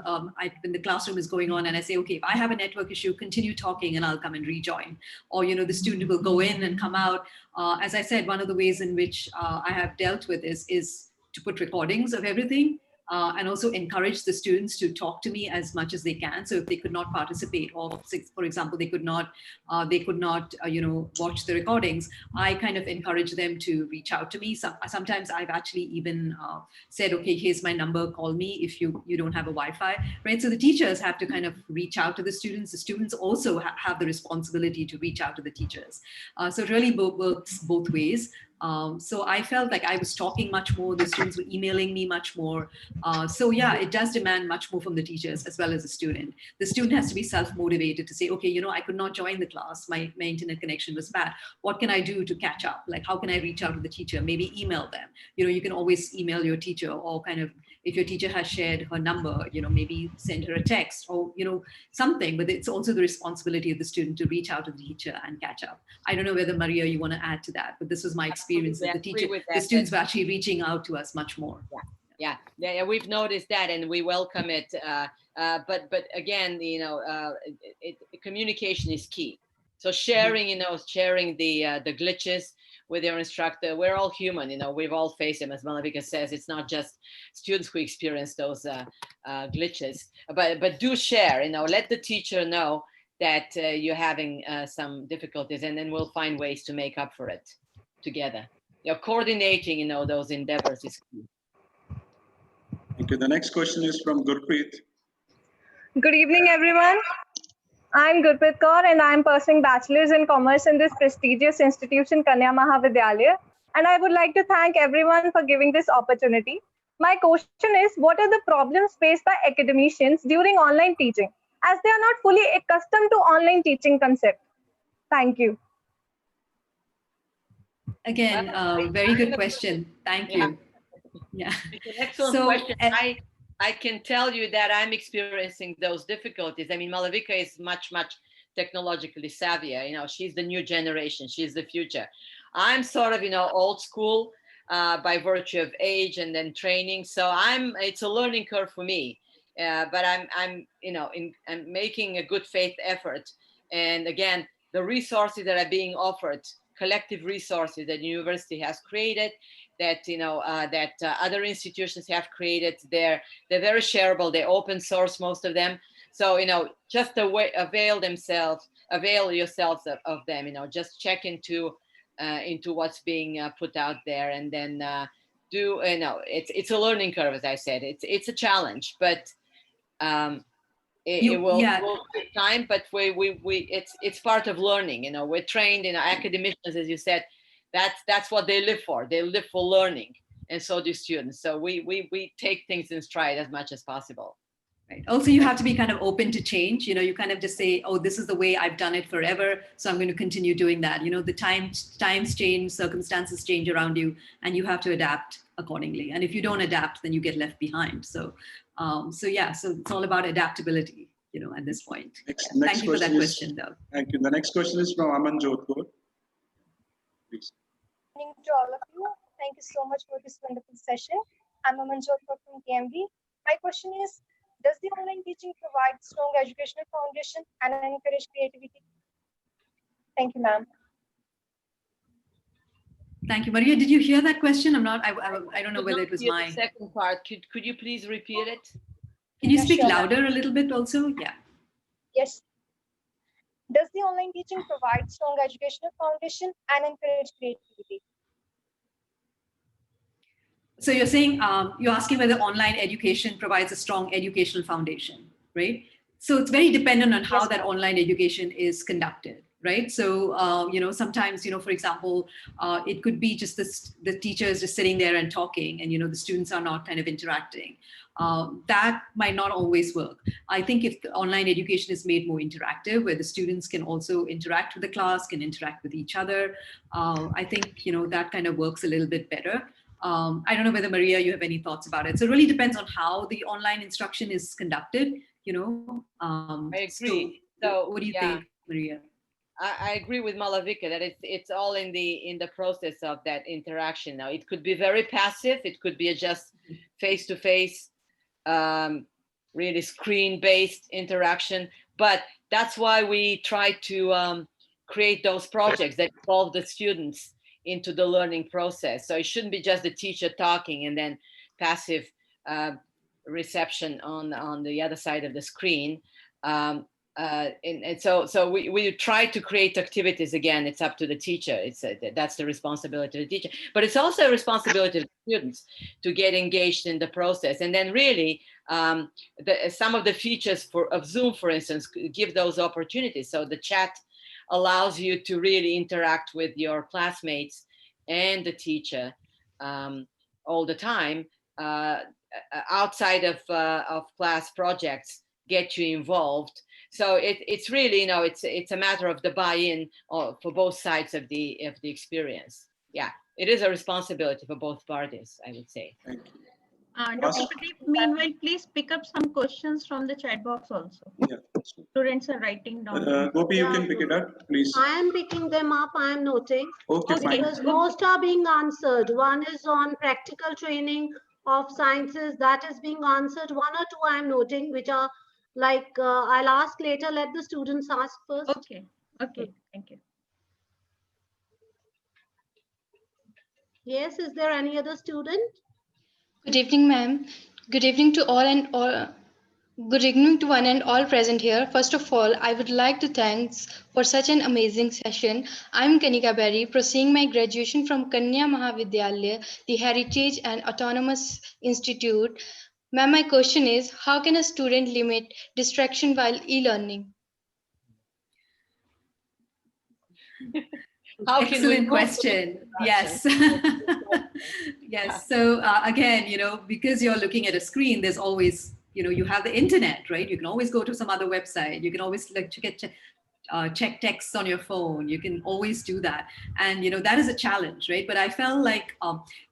Speaker 5: when the classroom is going on and I say, okay, if I have a network issue, continue talking and I'll come and rejoin. Or, the student will go in and come out. As I said, one of the ways in which I have dealt with is to put recordings of everything. And also encourage the students to talk to me as much as they can. So if they could not participate, or for example, they could not watch the recordings, I kind of encourage them to reach out to me. Sometimes I've actually even said, okay, here's my number, call me if you don't have a Wi-Fi, right? So the teachers have to kind of reach out to the students. The students also have the responsibility to reach out to the teachers. So it really works both ways. So I felt like I was talking much more, the students were emailing me much more. So yeah, it does demand much more from the teachers as well as the student. The student has to be self-motivated to say, okay, I could not join the class, my internet connection was bad. What can I do to catch up? Like, how can I reach out to the teacher? Maybe email them. You can always email your teacher, or kind of, if your teacher has shared her number, maybe send her a text or, something, but it's also the responsibility of the student to reach out to the teacher and catch up. I don't know whether, Maria, you want to add to that, but this was my experience that the students were actually reaching out to us much more.
Speaker 4: Yeah, we've noticed that and we welcome it. But again, communication is key. So sharing, sharing the glitches with your instructor. We're all human, we've all faced them, as Malavika says. It's not just students who experience those glitches, but do share, let the teacher know that you're having some difficulties, and then we'll find ways to make up for it together. Coordinating, those endeavors is key.
Speaker 19: Okay, the next question is from Gurpreet.
Speaker 21: Good evening, everyone. I'm Gurpreet Kaur and I'm pursuing Bachelor's in Commerce in this prestigious institution, Kanya Mahavidyalaya. And I would like to thank everyone for giving this opportunity. My question is, what are the problems faced by academicians during online teaching, as they are not fully accustomed to online teaching concept? Thank you.
Speaker 5: Again, very good question. Thank you. Yeah.
Speaker 4: It's an excellent question. I can tell you that I'm experiencing those difficulties. I mean, Malavika is much technologically savvier. She's the new generation. She's the future. I'm sort of, old school by virtue of age and then training. So it's a learning curve for me. But I'm making a good faith effort. And again, the resources that are being offered, collective resources that the university has created, that other institutions have created, they're very shareable. They're open source, most of them. So just avail yourselves of them. Just check into what's being put out there, and then it's a learning curve, as I said. It's a challenge, but it will take time. But it's part of learning. We're trained academicians, as you said. That's what they live for. They live for learning, and so do students. So we take things in stride as much as possible.
Speaker 5: Right. Also, you have to be kind of open to change. You kind of just say, oh, this is the way I've done it forever, so I'm going to continue doing that. The times change, circumstances change around you, and you have to adapt accordingly. And if you don't adapt, then you get left behind. So it's all about adaptability, at this point.
Speaker 19: Next
Speaker 5: Thank you for that
Speaker 19: is,
Speaker 5: question, though.
Speaker 19: Thank you. The next question is from Aman Jodhpur. please.
Speaker 21: Good evening to all of you. Thank you so much for this wonderful session. I'm Amanjot from KMB. My question is, does the online teaching provide strong educational foundation and encourage creativity? Thank you, ma'am.
Speaker 5: Thank you. Maria, did you hear that question? I don't know whether it was
Speaker 4: The
Speaker 5: mine.
Speaker 4: second part, could you please repeat it?
Speaker 5: Can you
Speaker 21: Yeah,
Speaker 5: speak
Speaker 21: sure,
Speaker 5: louder a little bit also? Yeah.
Speaker 21: Yes. Does the online teaching provide strong educational foundation and encourage creativity?
Speaker 5: So you're saying, you're asking whether online education provides a strong educational foundation, right? So it's very dependent on how that online education is conducted, right? So, sometimes, for example, it could be just the teachers just sitting there and talking and, the students are not kind of interacting. That might not always work. I think if the online education is made more interactive, where the students can also interact with the class, can interact with each other, I think, that kind of works a little bit better. I don't know whether, Maria, you have any thoughts about it. So it really depends on how the online instruction is conducted,
Speaker 4: I agree. So
Speaker 5: what do you think, Maria?
Speaker 4: I agree with Malavika that it's all in the process of that interaction. Now, it could be very passive. It could be just face-to-face, really screen-based interaction. But that's why we try to create those projects that involve the students into the learning process. So it shouldn't be just the teacher talking and then passive reception on the other side of the screen. And so we try to create activities. Again, it's up to the teacher. That's the responsibility of the teacher, but it's also a responsibility of the students to get engaged in the process. And then really some of the features of Zoom, for instance, give those opportunities. So the chat allows you to really interact with your classmates and the teacher all the time. Outside of class projects get you involved. So it's really, it's a matter of the buy-in for both sides of the experience. Yeah, it is a responsibility for both parties, I would say.
Speaker 19: Thank you.
Speaker 9: Dr. Pradeep, meanwhile, please pick up some questions from the chat box also.
Speaker 19: Yeah.
Speaker 9: Students are writing down.
Speaker 19: Gopi, you can pick it up, please.
Speaker 1: I am picking them up. I am noting.
Speaker 19: Okay, fine.
Speaker 1: Because most are being answered. One is on practical training of sciences. That is being answered. One or two I am noting, which are like, I'll ask later. Let the students ask first.
Speaker 9: Okay. Okay. Thank you.
Speaker 1: Yes. Is there any other student?
Speaker 22: Good evening, ma'am. Good evening to all and all. Good evening to one and all present here. First of all, I would like to thank for such an amazing session. I'm Kanika Berry, pursuing my graduation from Kanya Mahavidyalaya, the Heritage and Autonomous Institute. Ma'am, my question is, how can a student limit distraction while e-learning?
Speaker 5: Excellent question. Yes. Yes. So again, because you're looking at a screen, there's always, you have the internet, right? You can always go to some other website. You can always check texts on your phone. You can always do that. And, that is a challenge, right? But I felt like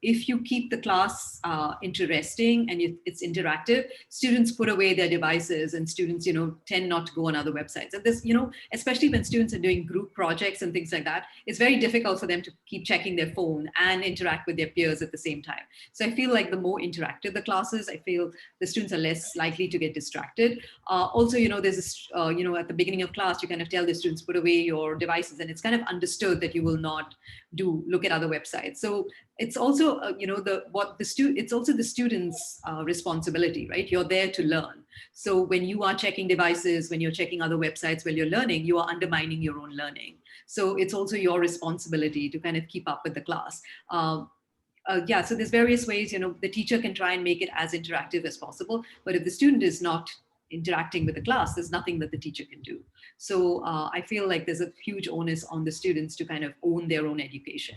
Speaker 5: if you keep the class interesting and it's interactive, students put away their devices and students, tend not to go on other websites. And this, especially when students are doing group projects and things like that, it's very difficult for them to keep checking their phone and interact with their peers at the same time. So I feel like the more interactive the classes, I feel the students are less likely to get distracted. Also, there's this, at the beginning of class, you kind of tell the students put away your devices, and it's kind of understood that you will not look at other websites. So it's also it's also the students' responsibility, right? You're there to learn. So when you are checking devices, when you're checking other websites while you're learning, you are undermining your own learning. So it's also your responsibility to kind of keep up with the class. Yeah, so there's various ways, the teacher can try and make it as interactive as possible, but if the student is not interacting with the class, there's nothing that the teacher can do. So I feel like there's a huge onus on the students to kind of own their own education.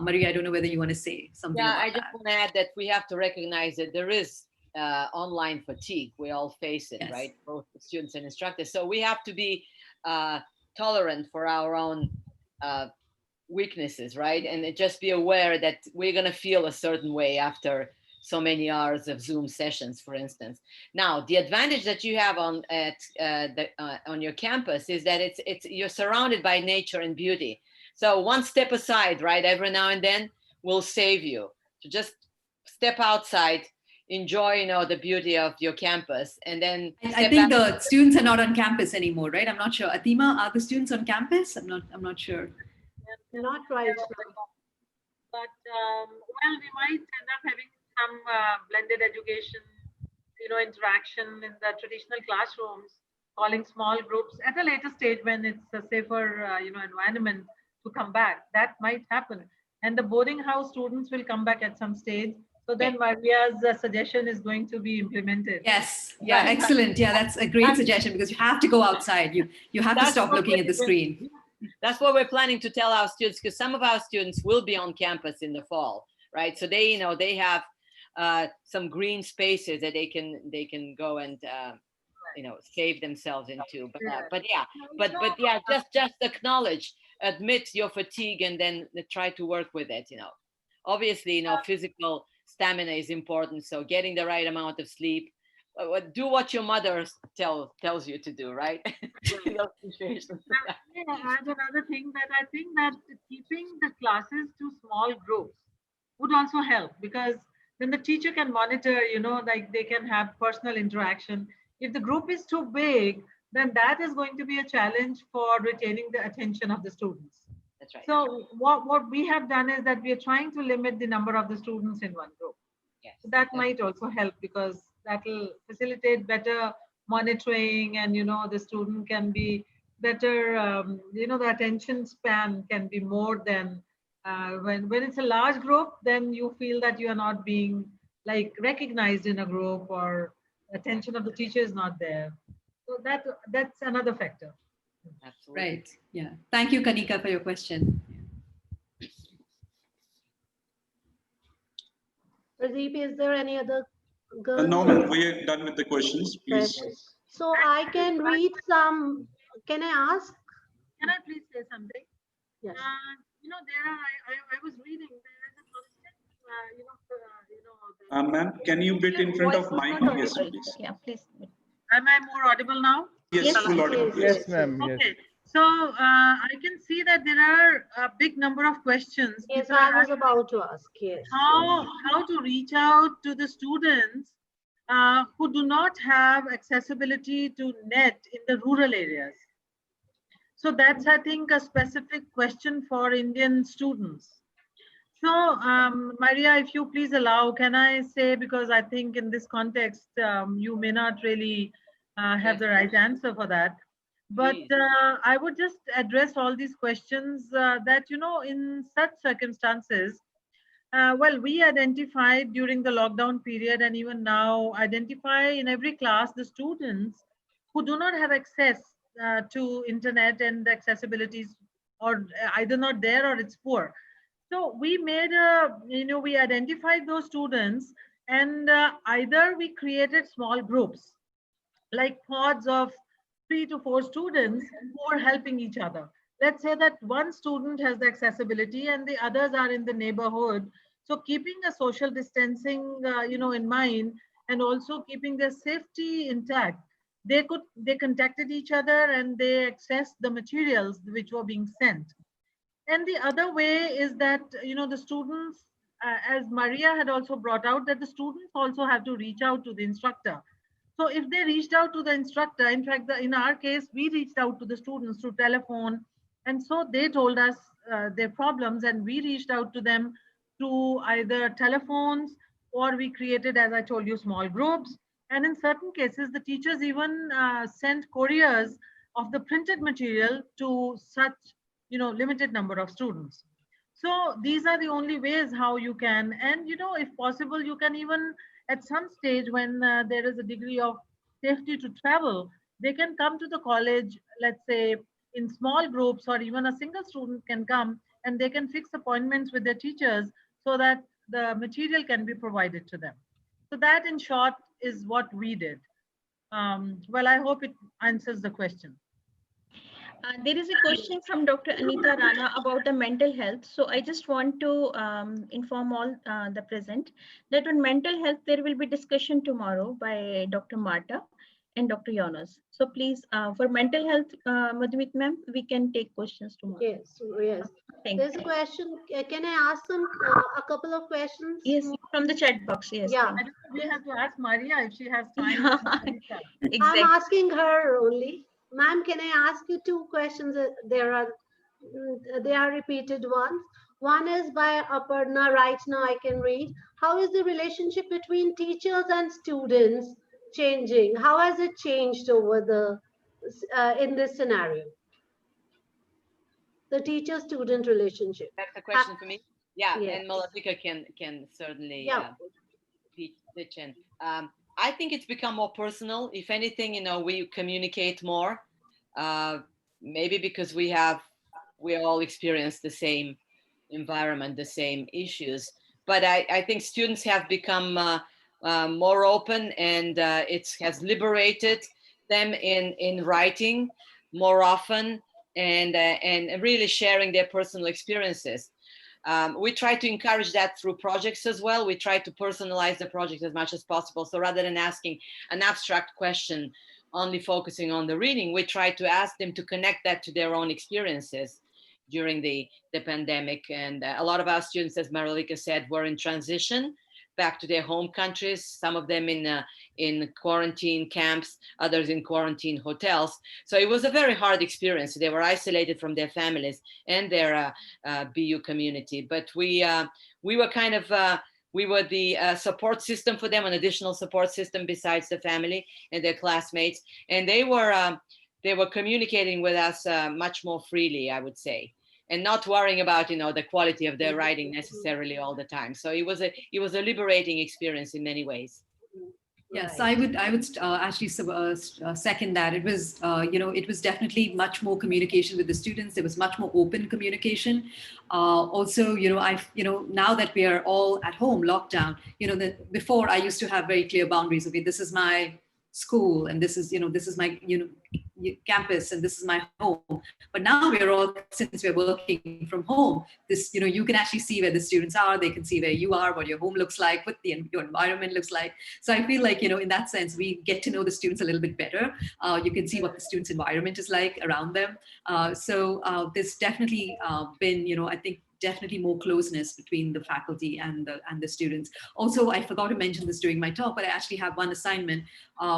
Speaker 5: Maria, I don't know whether you want to say something about that.
Speaker 4: I just want to add that we have to recognize that there is online fatigue. We all face it, yes. Right? Both students and instructors. So we have to be tolerant for our own weaknesses, right? And just be aware that we're going to feel a certain way after so many hours of Zoom sessions, for instance. Now, the advantage that you have on your campus is that you're surrounded by nature and beauty. So one step aside, right, every now and then will save you. So just step outside, enjoy, you know, the beauty of your campus, and then
Speaker 5: I think the students are not on campus anymore, right? I'm not sure. Atima, are the students on campus? I'm not sure.
Speaker 1: Not right.
Speaker 2: But well, we might end up having some blended education, you know, interaction in the traditional classrooms, calling small groups at a later stage when it's a safer, you know, environment to come back. That might happen. And the boarding house students will come back at some stage. So then Maria's suggestion is going to be implemented.
Speaker 5: Yes. Yeah. Excellent. Yeah, that's a great suggestion because you have to go outside. You have to stop looking at the screen.
Speaker 4: That's what we're planning to tell our students, because some of our students will be on campus in the fall, right? So they, you know, they have some green spaces that they can go and you know, save themselves into. But yeah, just acknowledge, admit your fatigue, and then try to work with it. You know, obviously, you know, physical stamina is important. So getting the right amount of sleep. Do what your mother tells you to do, right? In those situations.
Speaker 2: Yeah, add another thing that I think that keeping the classes to small groups would also help, because then the teacher can monitor, you know, like they can have personal interaction. If the group is too big, then that is going to be a challenge for retaining the attention of the students.
Speaker 4: That's right.
Speaker 2: So what we have done is that we are trying to limit the number of the students in one group.
Speaker 4: Yes.
Speaker 2: So that might also help, because that will facilitate better monitoring, and, you know, the student can be better, you know, the attention span can be more than when it's a large group, then you feel that you are not being like recognized in a group, or attention of the teacher is not there. So that's another factor.
Speaker 4: Absolutely.
Speaker 5: Right. Yeah. Thank you, Kanika, for your question.
Speaker 1: Pradeep, is there any other girl?
Speaker 19: No, ma'am, we are done with the questions, please.
Speaker 1: So I can read some. Can I ask?
Speaker 2: Can I please say something?
Speaker 1: Yes.
Speaker 2: You know, I was reading, there is a constant,
Speaker 19: Ma'am, can you bit in front of mic? Yes, please.
Speaker 9: Yeah, please.
Speaker 2: Am I more audible now?
Speaker 19: Yes, full audible.
Speaker 11: Yes, ma'am. Yes.
Speaker 2: Okay. So I can see that there are a big number of questions.
Speaker 1: Yes,
Speaker 2: People
Speaker 1: I
Speaker 2: are
Speaker 1: was about to ask. Yes.
Speaker 2: how to reach out to the students who do not have accessibility to net in the rural areas. So that's, I think, a specific question for Indian students. So Maria, if you please allow, can I say, because I think in this context, you may not really have the right answer for that. But I would just address all these questions that, you know, in such circumstances, well, we identified during the lockdown period, and even now identify in every class the students who do not have access to internet, and the accessibilities or either not there or it's poor. So we made you know, we identified those students, and either we created small groups, like pods of 3 to 4 students who are helping each other. Let's say that one student has the accessibility and the others are in the neighborhood. So keeping a social distancing, you know, in mind, and also keeping their safety intact, they contacted each other and they accessed the materials which were being sent. And the other way is that, you know, the students, as Maria had also brought out, that the students also have to reach out to the instructor. So if they reached out to the instructor, in fact, in our case, we reached out to the students through telephone. And so they told us their problems, and we reached out to them through either telephones, or we created, as I told you, small groups. And in certain cases, the teachers even sent couriers of the printed material to such, you know, limited number of students. So these are the only ways how you can, and, you know, if possible, you can even at some stage when there is a degree of safety to travel, they can come to the college, let's say in small groups, or even a single student can come and they can fix appointments with their teachers so that the material can be provided to them. So that, in short, is what we did. Well, I hope it answers the question.
Speaker 9: There is a question from Dr. Anita Rana about the mental health. So I just want to inform all the present that on mental health, there will be discussion tomorrow by Dr. Marta. and Dr. Yonas. So please, for mental health, Madhumita ma'am, we can take questions tomorrow.
Speaker 1: Yes, yes.
Speaker 9: Thank
Speaker 1: There's
Speaker 9: you.
Speaker 1: a question. Can I ask some a couple of questions?
Speaker 9: Yes, from the chat box. Yes.
Speaker 1: Yeah.
Speaker 2: I don't know, we have to ask Maria if she has time.
Speaker 9: Exactly.
Speaker 1: I'm asking her only. Ma'am, can I ask you two questions? They are repeated ones. One is by Aparna. Right now I can read. How is the relationship between teachers and students changing? How has it changed over the in this scenario? The teacher-student relationship.
Speaker 4: That's a question for me. Yeah,
Speaker 1: Yes.
Speaker 4: and Malavika can certainly
Speaker 1: Yeah.
Speaker 4: pitch in. I think it's become more personal. If anything, we communicate more. Maybe because we all experience the same environment, the same issues. But I think students have become more open, and it has liberated them in writing more often, and really sharing their personal experiences. We try to encourage that through projects as well. We try to personalize the project as much as possible. So rather than asking an abstract question, only focusing on the reading, we try to ask them to connect that to their own experiences during the pandemic. And a lot of our students, as Marilika said, were in transition back to their home countries, some of them in quarantine camps, others in quarantine hotels. So it was a very hard experience. They were isolated from their families and their BU community. But we were kind of, we were the support system for them, an additional support system besides the family and their classmates. And they were communicating with us much more freely, I would say, and not worrying about the quality of their writing necessarily all the time. So it was a liberating experience in many ways.
Speaker 5: Yes, I would actually second that. It was it was definitely much more communication with the students. There was much more open communication. Also, now that we are all at home, lockdown, before I used to have very clear boundaries. Okay, this is my school, and this is my campus, and this is my home. But now since we're working from home, you can actually see where the students are. They can see where you are, what your home looks like, what your environment looks like. So I feel like in that sense, we get to know the students a little bit better. You can see what the students' environment is like around them. So there's definitely been I think definitely more closeness between the faculty and the students. Also, I forgot to mention this during my talk, but I actually have one assignment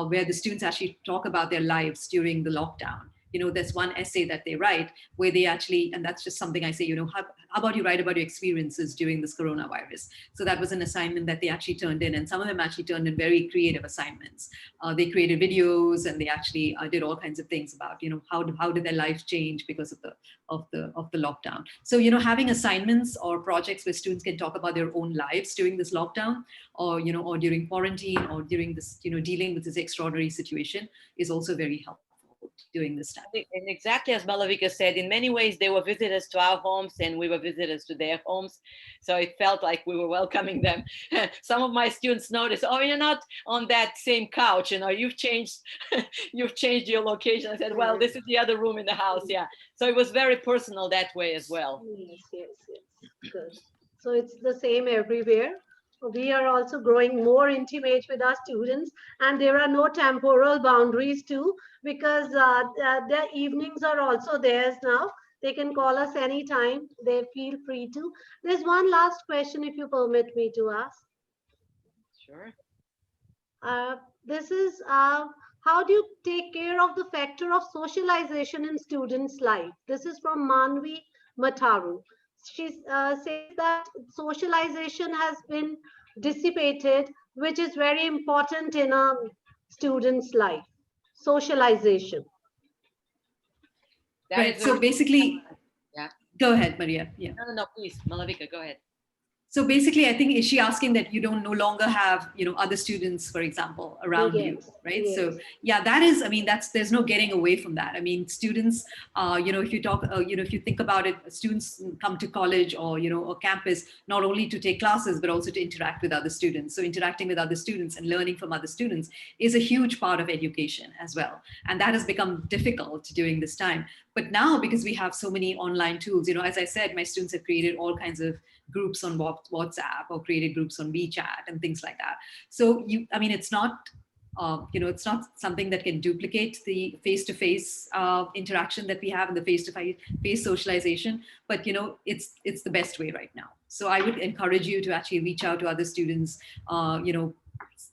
Speaker 5: where the students actually talk about their lives during the lockdown. There's one essay that they write where they actually, and that's just something I say, how about you write about your experiences during this coronavirus? So that was an assignment that they actually turned in, and some of them actually turned in very creative assignments. They created videos, and they actually did all kinds of things about, how did their lives change because of the lockdown. So, having assignments or projects where students can talk about their own lives during this lockdown, or during quarantine, or during this, dealing with this extraordinary situation is also very helpful during this time.
Speaker 4: And exactly as Malavika said, in many ways they were visitors to our homes and we were visitors to their homes. So it felt like we were welcoming them. Some of my students noticed, oh, you're not on that same couch, you've changed your location. I said, well, this is the other room in the house. Yeah. So it was very personal that way as well.
Speaker 1: Yes. Good. So it's the same everywhere. We are also growing more intimate with our students, and there are no temporal boundaries too, because their evenings are also theirs now. They can call us anytime. They feel free to. There's one last question, if you permit me to ask.
Speaker 4: Sure.
Speaker 1: This is, how do you take care of the factor of socialization in students' life? This is from Manvi Mataru. She says that socialization has been dissipated, which is very important in a student's life. Socialization.
Speaker 5: Right. So basically,
Speaker 4: yeah.
Speaker 5: Go ahead, Maria. Yeah.
Speaker 4: No, please, Malavika, go ahead.
Speaker 5: So basically, I think, is she asking that you don't no longer have, other students, for example, around you, right? Yes. So yeah, that is, there's no getting away from that. Students, if you talk, if you think about it, students come to college or, or campus, not only to take classes, but also to interact with other students. So interacting with other students and learning from other students is a huge part of education as well. And that has become difficult during this time. But now, because we have so many online tools, as I said, my students have created all kinds of groups on WhatsApp or created groups on WeChat and things like that. So it's not It's not something that can duplicate the face-to-face interaction that we have and the face-to-face socialization, but it's the best way right now. So I would encourage you to actually reach out to other students.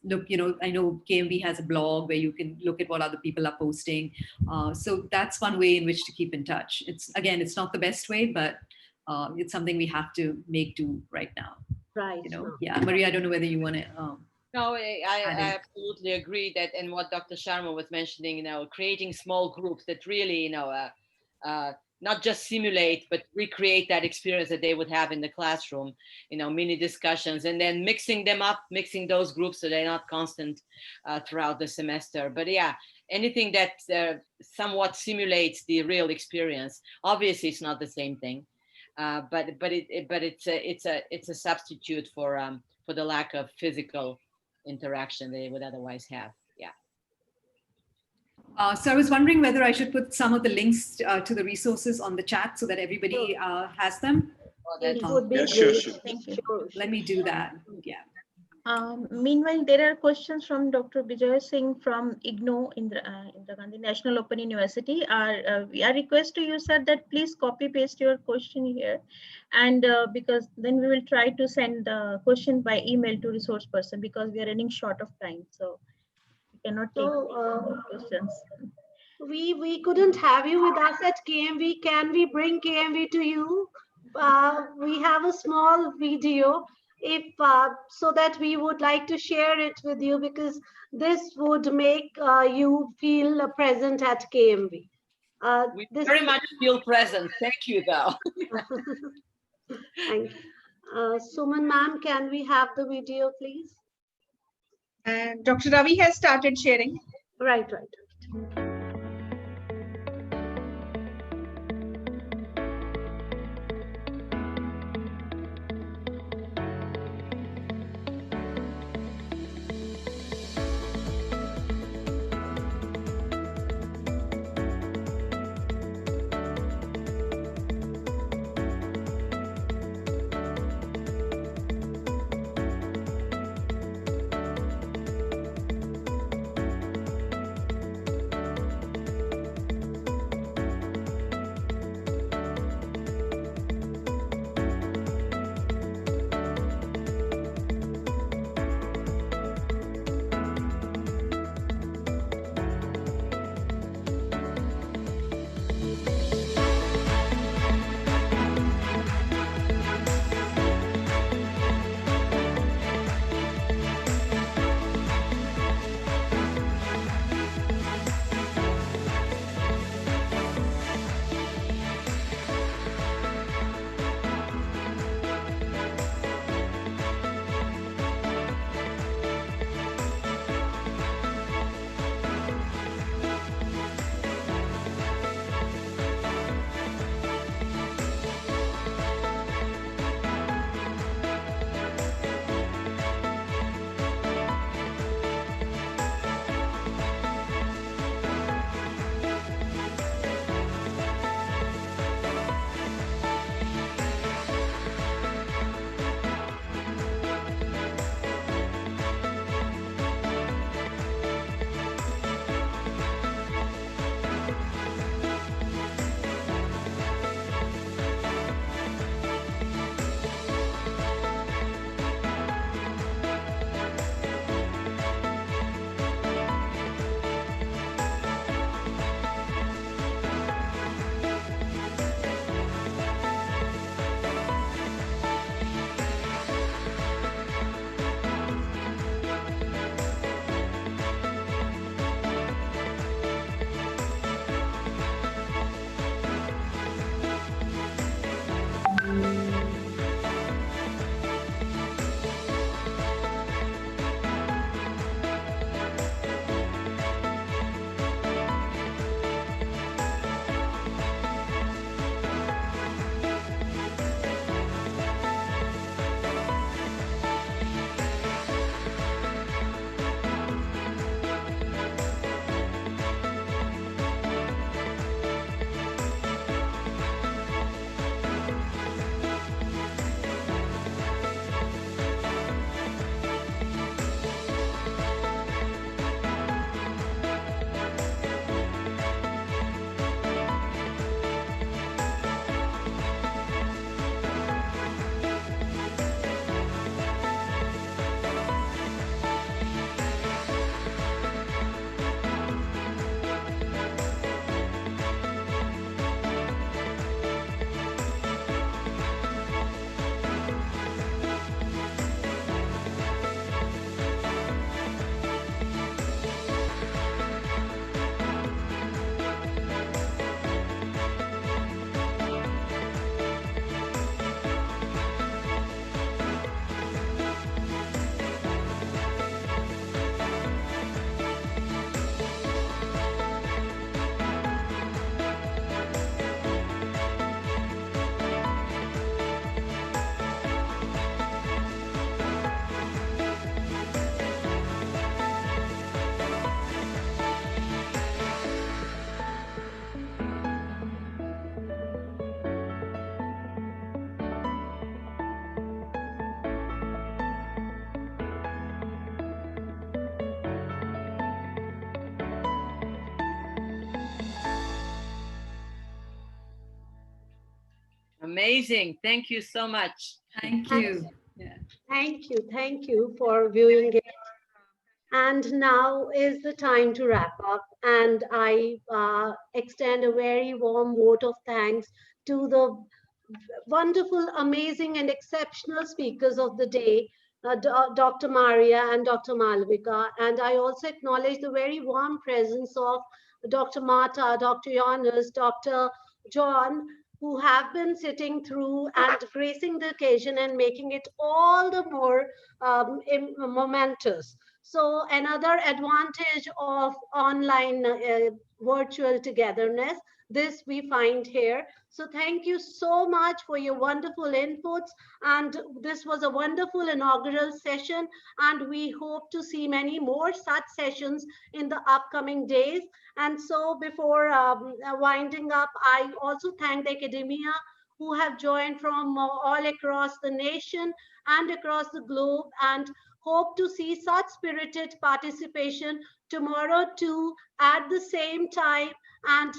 Speaker 5: Look, I know KMV has a blog where you can look at what other people are posting. So that's one way in which to keep in touch. It's not the best way, but it's something we have to make do right now.
Speaker 1: Right.
Speaker 5: Yeah, Maria, I don't know whether you want to.
Speaker 4: No, I absolutely agree that, and what Dr. Sharma was mentioning, creating small groups that really, not just simulate, but recreate that experience that they would have in the classroom, mini discussions, and then mixing them up, mixing those groups so they're not constant throughout the semester. But yeah, anything that somewhat simulates the real experience. Obviously, it's not the same thing, but it's a substitute for the lack of physical interaction they would otherwise have.
Speaker 5: So I was wondering whether I should put some of the links to the resources on the chat so that everybody has them.
Speaker 1: It would be great.
Speaker 4: Sure.
Speaker 16: Thank you.
Speaker 5: Let me do that. Yeah.
Speaker 9: Meanwhile, there are questions from Dr. Bijay Singh from IGNOU, Indira Gandhi National Open University. Our request to you, sir, that please copy paste your question here, and because then we will try to send the question by email to resource person, because we are running short of time, so we cannot take questions.
Speaker 1: We couldn't have you with us at KMV. Can we bring KMV to you? We have a small video, so that we would like to share it with you, because this would make you feel present at KMV.
Speaker 4: We very much feel present. Thank you, though.
Speaker 1: Thank you. Suman ma'am, can we have the video, please?
Speaker 7: Dr. Ravi has started sharing.
Speaker 1: Right.
Speaker 4: Amazing. Thank you so much.
Speaker 5: Thank you. Yeah.
Speaker 1: Thank you for viewing it. And now is the time to wrap up. And I extend a very warm vote of thanks to the wonderful, amazing, and exceptional speakers of the day, Dr. Maria and Dr. Malavika. And I also acknowledge the very warm presence of Dr. Marta, Dr. Jonas, Dr. John, who have been sitting through and gracing the occasion and making it all the more momentous. So another advantage of online virtual togetherness, this we find here. So thank you so much for your wonderful inputs. And this was a wonderful inaugural session. And we hope to see many more such sessions in the upcoming days. And so before winding up, I also thank the academia who have joined from all across the nation and across the globe, and hope to see such spirited participation tomorrow too at the same time and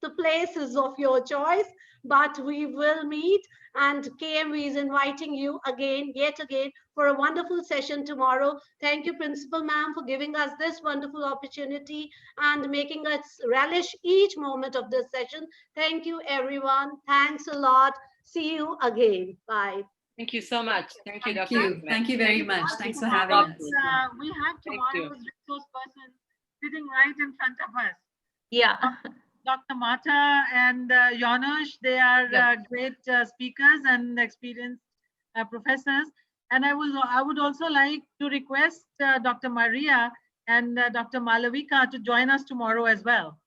Speaker 1: the places of your choice. But we will meet, and KMV is inviting you again, yet again, for a wonderful session tomorrow. Thank you, Principal Ma'am, for giving us this wonderful opportunity and making us relish each moment of this session. Thank you, everyone. Thanks a lot. See you again. Bye.
Speaker 4: Thank you so much. Thank you, Dr.
Speaker 5: Thank you. Thank you very much. Thanks for having us.
Speaker 2: We have tomorrow's resource person sitting right in front of us.
Speaker 9: Yeah.
Speaker 2: Dr. Marta and Janusz, they are great speakers and experienced professors. And I would also like to request Dr. Maria and Dr. Malavika to join us tomorrow as well.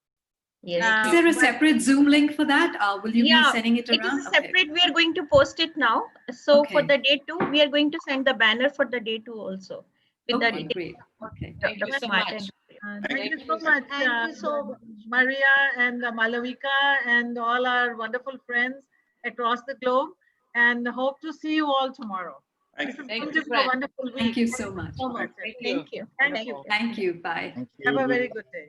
Speaker 5: Yes. Is there a separate Zoom link for that? Will you be sending it around?
Speaker 9: It is separate. We are going to post it now. So for the day 2, we are going to send the banner for the day 2 also. With
Speaker 5: the great. Okay.
Speaker 4: Thank you so much.
Speaker 2: Thank you so much, Maria and Malavika and all our wonderful friends across the globe, and hope to see you all tomorrow.
Speaker 4: Thank you.
Speaker 2: Wonderful week.
Speaker 5: Thank you so much.
Speaker 2: Thank you.
Speaker 5: Thank you. Bye.
Speaker 2: Have a very good day.